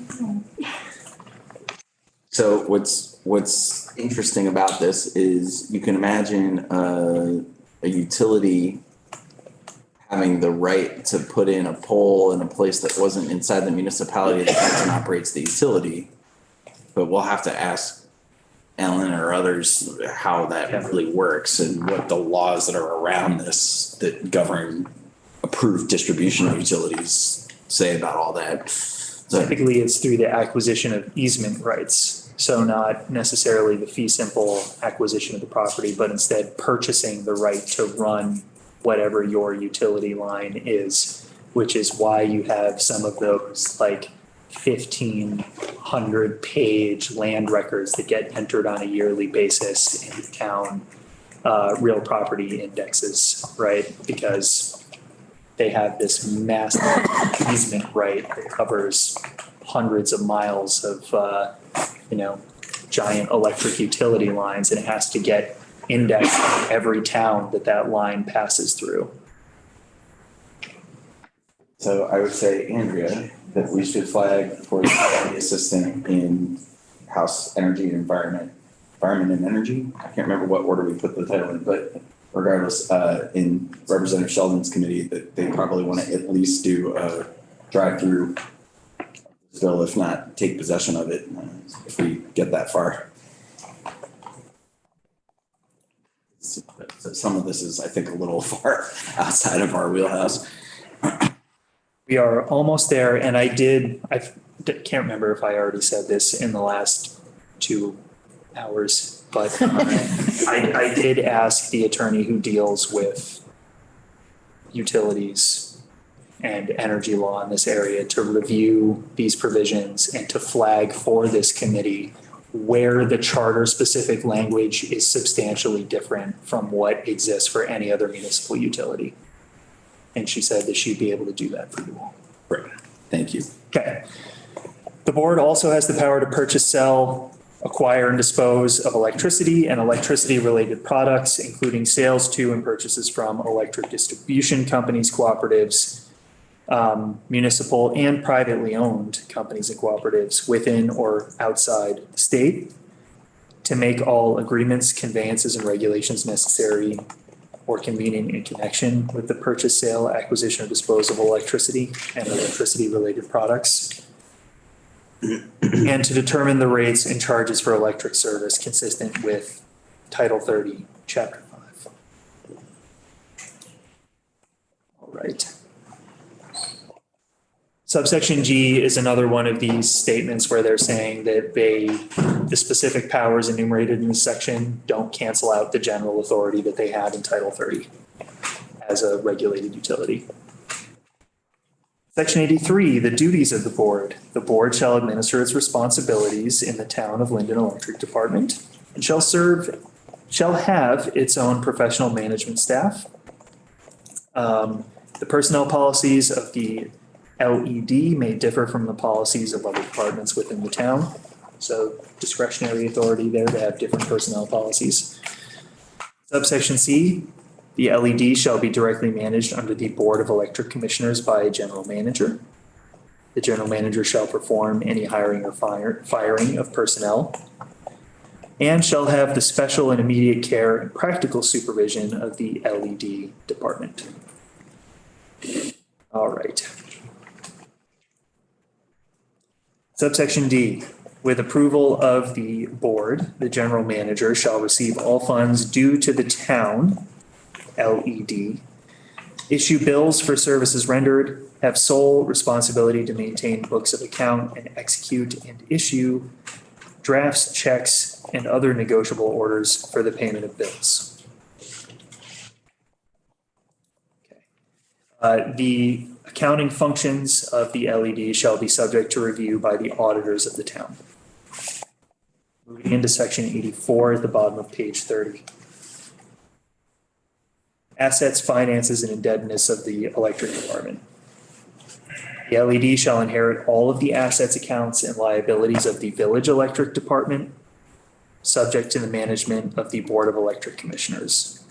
[SPEAKER 1] So what's interesting about this is you can imagine a utility having the right to put in a pole in a place that wasn't inside the municipality that owns and operates the utility. But we'll have to ask Ellen or others how that really works and what the laws that are around this that govern approved distribution of utilities say about all that. So,
[SPEAKER 2] Typically, it's through the acquisition of easement rights. So not necessarily the fee simple acquisition of the property, but instead purchasing the right to run whatever your utility line is, which is why you have some of those like 1,500 page land records that get entered on a yearly basis in town real property indexes, right? Because they have this massive easement right that covers hundreds of miles of giant electric utility lines, and it has to get indexed in every town that line passes through.
[SPEAKER 1] So I would say, Andrea, that we should flag for the county assistant in House Energy and Environment and Energy. I can't remember what order we put the title in, but regardless, in Representative Sheldon's committee, that they probably want to at least do a drive-through bill, if not take possession of it, if we get that far. Some of this is, I think, a little far outside of our wheelhouse.
[SPEAKER 2] We are almost there, and I can't remember if I already said this in the last 2 hours, but I did ask the attorney who deals with utilities and energy law in this area to review these provisions and to flag for this committee where the charter specific language is substantially different from what exists for any other municipal utility. And she said that she'd be able to do that for you all.
[SPEAKER 1] Great, thank you.
[SPEAKER 2] Okay. The board also has the power to purchase, sell, acquire, and dispose of electricity and electricity-related products, including sales to and purchases from electric distribution companies, cooperatives, municipal and privately owned companies and cooperatives within or outside the state, to make all agreements, conveyances, and regulations necessary or convenient in connection with the purchase, sale, acquisition, or disposal of electricity and electricity-related products, and to determine the rates and charges for electric service consistent with Title 30, Chapter 5. All right. Subsection G is another one of these statements where they're saying that the specific powers enumerated in this section don't cancel out the general authority that they have in Title 30 as a regulated utility. Section 83, the duties of the board. The board shall administer its responsibilities in the town of Linden Electric Department and shall have its own professional management staff. The personnel policies of the LED may differ from the policies of other departments within the town. So discretionary authority there to have different personnel policies. Subsection C, the LED shall be directly managed under the Board of Electric Commissioners by a general manager. The general manager shall perform any hiring or firing of personnel and shall have the special and immediate care and practical supervision of the LED department. All right. Subsection D, with approval of the board, the general manager shall receive all funds due to the town, LED, issue bills for services rendered, have sole responsibility to maintain books of account and execute and issue drafts, checks, and other negotiable orders for the payment of bills. Okay. The accounting functions of the LED shall be subject to review by the auditors of the town. Moving into section 84 at the bottom of page 30. Assets, finances, and indebtedness of the electric department. The LED shall inherit all of the assets, accounts, and liabilities of the village electric department subject to the management of the Board of Electric Commissioners.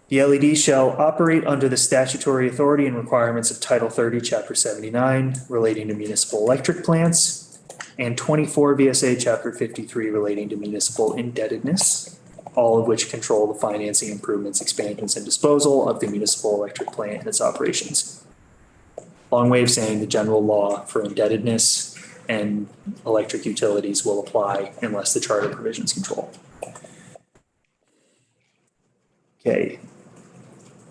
[SPEAKER 2] The LED shall operate under the statutory authority and requirements of Title 30, Chapter 79 relating to municipal electric plants and 24 VSA Chapter 53 relating to municipal indebtedness, all of which control the financing, improvements, expansions, and disposal of the municipal electric plant and its operations. Long way of saying the general law for indebtedness and electric utilities will apply unless the charter provisions control. Okay.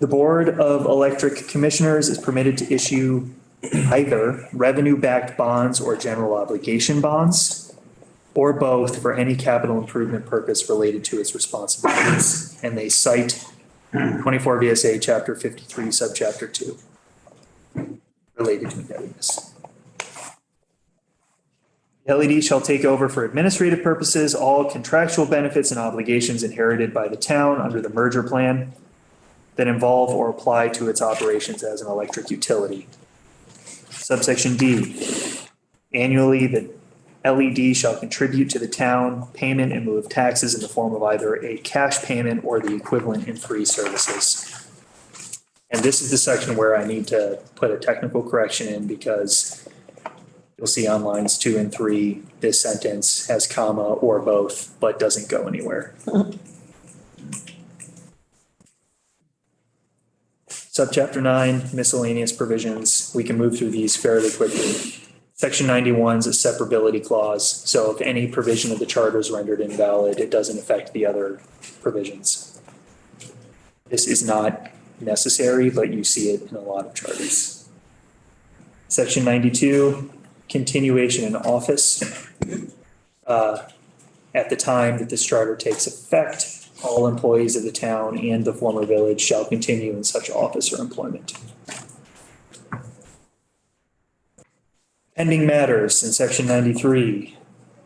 [SPEAKER 2] The Board of Electric Commissioners is permitted to issue either revenue-backed bonds or general obligation bonds, or both for any capital improvement purpose related to its responsibilities. And they cite 24 VSA Chapter 53, Subchapter 2, related to indebtedness. LED shall take over for administrative purposes all contractual benefits and obligations inherited by the town under the merger plan that involve or apply to its operations as an electric utility. Subsection D, annually the LED shall contribute to the town payment in lieu of taxes in the form of either a cash payment or the equivalent in free services. And this is the section where I need to put a technical correction in because you'll see on lines 2 and 3, this sentence has comma or both, but doesn't go anywhere. Subchapter 9, miscellaneous provisions. We can move through these fairly quickly. Section 91 is a separability clause. So if any provision of the charter is rendered invalid, it doesn't affect the other provisions. This is not necessary, but you see it in a lot of charters. Section 92, continuation in office. At the time that this charter takes effect, all employees of the town and the former village shall continue in such office or employment. Pending matters in section 93,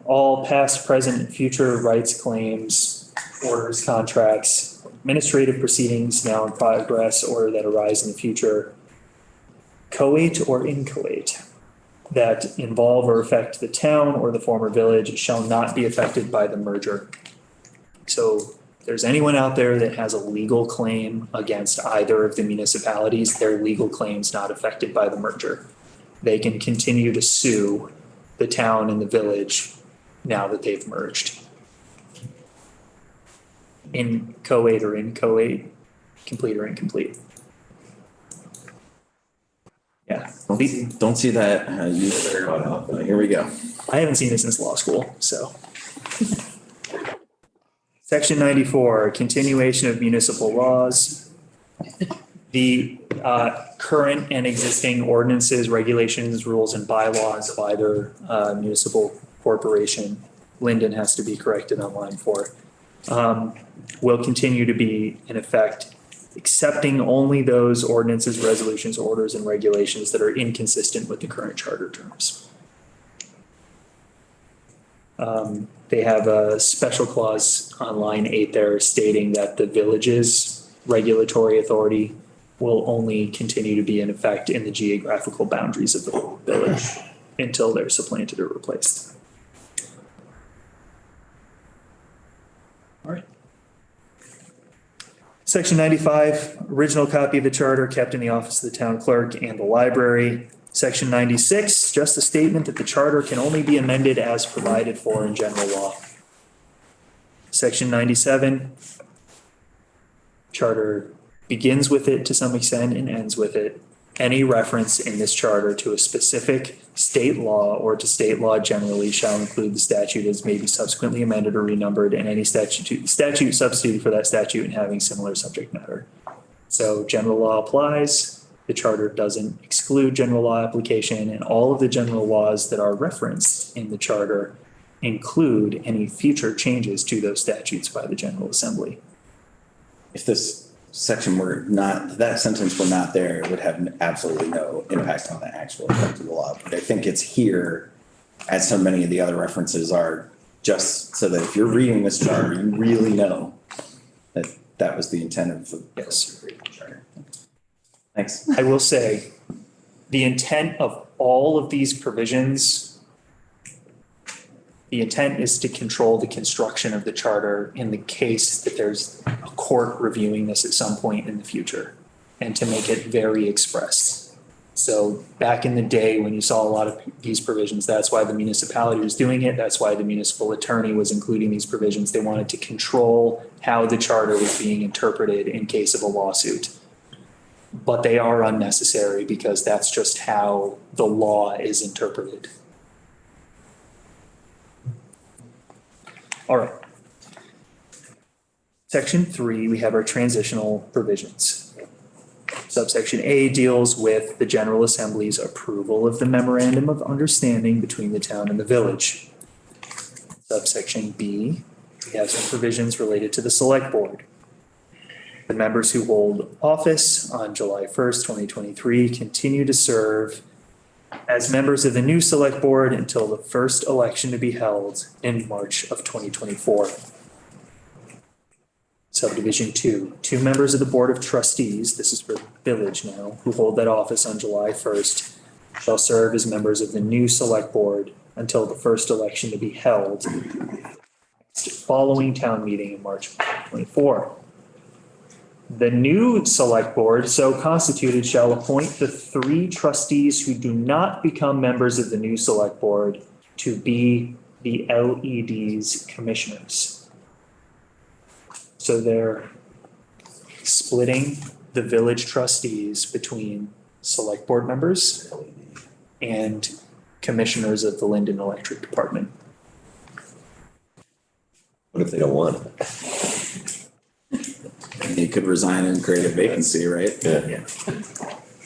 [SPEAKER 2] all past, present, and future rights, claims, orders, contracts, administrative proceedings now in progress or that arise in the future, coate or inchoate, that involve or affect the town or the former village shall not be affected by the merger. So if there's anyone out there that has a legal claim against either of the municipalities, their legal claim's not affected by the merger. They can continue to sue the town and the village now that they've merged. Inchoate or inchoate, complete or incomplete. Yeah.
[SPEAKER 1] Don't see that used very well. But here we go.
[SPEAKER 2] I haven't seen it since law school, so. Section 94, continuation of municipal laws. The current and existing ordinances, regulations, rules, and bylaws of either municipal corporation, Linden has to be corrected on line 4, will continue to be in effect, accepting only those ordinances, resolutions, orders, and regulations that are inconsistent with the current charter terms. They have a special clause on line 8 there stating that the village's regulatory authority will only continue to be in effect in the geographical boundaries of the village until they're supplanted or replaced. All right. Section 95, original copy of the charter kept in the office of the town clerk and the library. Section 96, just a statement that the charter can only be amended as provided for in general law. Section 97, charter begins with it to some extent and ends with it. Any reference in this charter to a specific state law or to state law generally shall include the statute as may be subsequently amended or renumbered and any statute substituted for that statute and having similar subject matter. So general law applies. The charter doesn't exclude general law application, and all of the general laws that are referenced in the charter include any future changes to those statutes by the General Assembly.
[SPEAKER 1] If this section were not, that sentence were not there, it would have absolutely no impact on the actual effect of the law. But I think it's here, as so many of the other references are, just so that if you're reading this charter, you really know that that was the intent of the charter. Thanks.
[SPEAKER 2] I will say, the intent of all of these provisions The intent is to control the construction of the charter in the case that there's a court reviewing this at some point in the future, and to make it very express. So back in the day, when you saw a lot of these provisions, that's why the municipality was doing it. That's why the municipal attorney was including these provisions. They wanted to control how the charter was being interpreted in case of a lawsuit. But they are unnecessary because that's just how the law is interpreted. All right. Section 3, we have our transitional provisions. Subsection A deals with the General Assembly's approval of the memorandum of understanding between the town and the village. Subsection B, we have some provisions related to the select board. The members who hold office on July 1st, 2023 continue to serve as members of the new select board until the first election to be held in March of 2024. Subdivision 2, 2 members of the Board of Trustees, this is for village now, who hold that office on July 1st, shall serve as members of the new select board until the first election to be held following town meeting in March of 2024. The new select board, so constituted, shall appoint the 3 trustees who do not become members of the new select board to be the LED's commissioners. So they're splitting the village trustees between select board members and commissioners of the Linden Electric Department.
[SPEAKER 8] What if they don't want it?
[SPEAKER 1] You could resign and create a vacancy, right?
[SPEAKER 8] Yeah.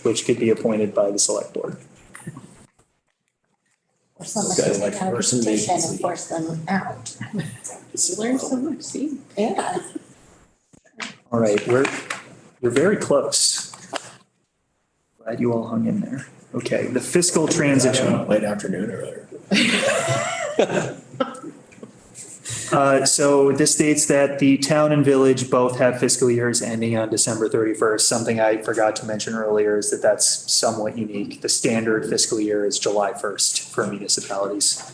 [SPEAKER 2] Which could be appointed by the select board.
[SPEAKER 9] Or someone
[SPEAKER 8] Guys
[SPEAKER 9] can
[SPEAKER 8] like
[SPEAKER 9] take out a
[SPEAKER 8] person
[SPEAKER 9] petition
[SPEAKER 8] vacancy.
[SPEAKER 9] and force them out.
[SPEAKER 11] You learn so much, see?
[SPEAKER 9] Yeah.
[SPEAKER 2] All right, we're very close. Glad you all hung in there. Okay, the fiscal transition.
[SPEAKER 4] Late afternoon earlier.
[SPEAKER 2] So this states that the town and village both have fiscal years ending on December 31st. Something I forgot to mention earlier is that that's somewhat unique. The standard fiscal year is July 1st for municipalities.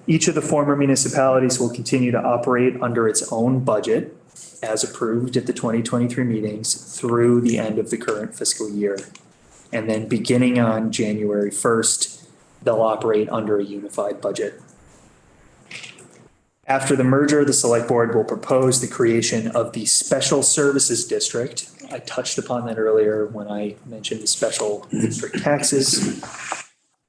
[SPEAKER 2] Each of the former municipalities will continue to operate under its own budget as approved at the 2023 meetings through the end of the current fiscal year. And then beginning on January 1st, they'll operate under a unified budget. After the merger, the select board will propose the creation of the Special Services District. I touched upon that earlier when I mentioned the special district taxes.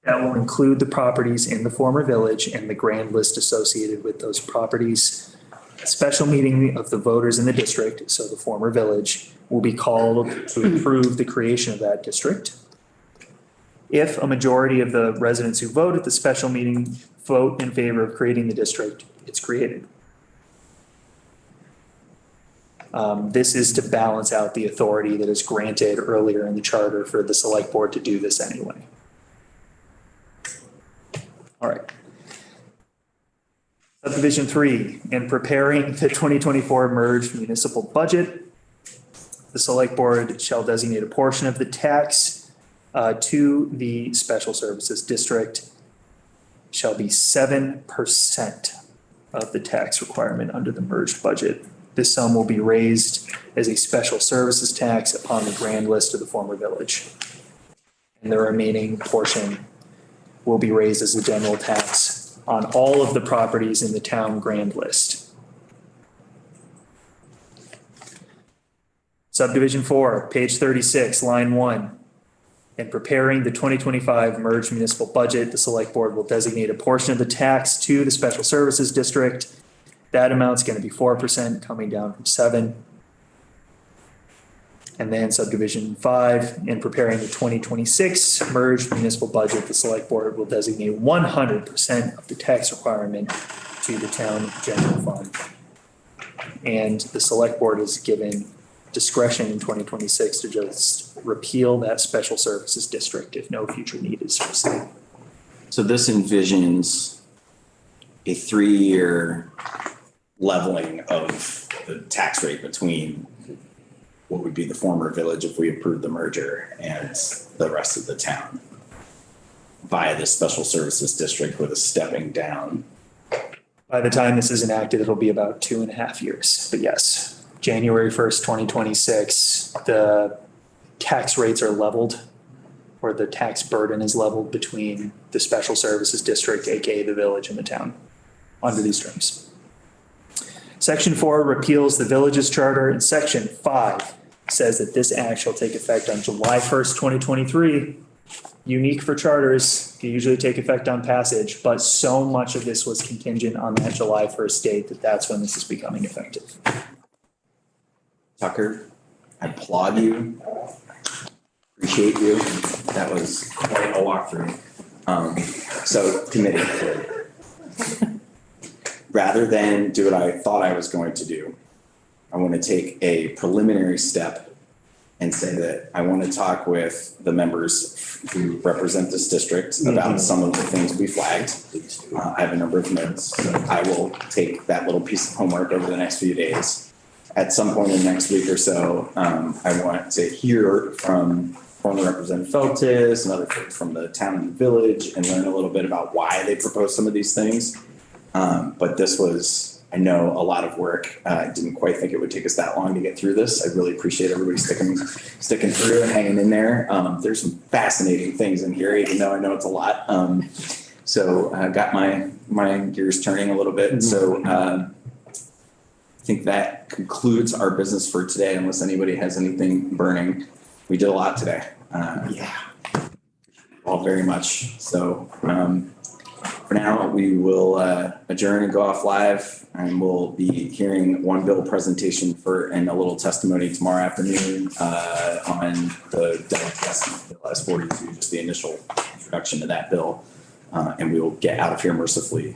[SPEAKER 2] That will include the properties in the former village and the grand list associated with those properties. A special meeting of the voters in the district, so the former village, will be called to approve the creation of that district. If a majority of the residents who vote at the special meeting vote in favor of creating the district, it's created. This is to balance out the authority that is granted earlier in the charter for the select board to do this anyway. All right. Subdivision 3, in preparing the 2024 merged municipal budget, the select board shall designate a portion of the tax to the special services district shall be 7% of the tax requirement under the merged budget. This sum will be raised as a special services tax upon the grand list of the former village. And the remaining portion will be raised as a general tax on all of the properties in the town grand list. Subdivision 4, page 36, line 1. In preparing the 2025 merged municipal budget, the select board will designate a portion of the tax to the special services district. That amount's going to be 4%, coming down from 7%. And then subdivision 5, in preparing the 2026 merged municipal budget, the select board will designate 100% of the tax requirement to the town general fund. And the select board is given discretion in 2026 to just repeal that special services district if no future need is foreseen.
[SPEAKER 1] So this envisions a 3-year leveling of the tax rate between what would be the former village if we approved the merger and the rest of the town.
[SPEAKER 4] via the special services district with a stepping down.
[SPEAKER 2] By the time this is enacted, it'll be about 2.5 years. But yes, January 1st, 2026, the tax rates are leveled, or the tax burden is leveled between the special services district, AKA the village, and the town under these terms. Section 4 repeals the village's charter, and Section 5 says that this act shall take effect on July 1st, 2023. Unique for charters, they usually take effect on passage, but so much of this was contingent on that July 1st date that that's when this is becoming effective.
[SPEAKER 1] Tucker, I applaud you. Appreciate you. That was quite a walkthrough. So committee. Rather than do what I thought I was going to do, I want to take a preliminary step and say that I want to talk with the members who represent this district about some of the things we flagged. I have a number of notes. So I will take that little piece of homework over the next few days. At some point in the next week or so, I want to hear from former Representative Feltes and other folks from the town and the village and learn a little bit about why they proposed some of these things. But this was, I know, a lot of work. I didn't quite think it would take us that long to get through this. I really appreciate everybody sticking through and hanging in there. There's some fascinating things in here, even though I know it's a lot. So I got my gears turning a little bit. So I think that concludes our business for today, unless anybody has anything burning. We did a lot today. All very much. So for now, we will adjourn and go off live, and we'll be hearing one bill presentation and a little testimony tomorrow afternoon on the WPS Bill S-42, just the initial introduction to that bill. And we will get out of here mercifully.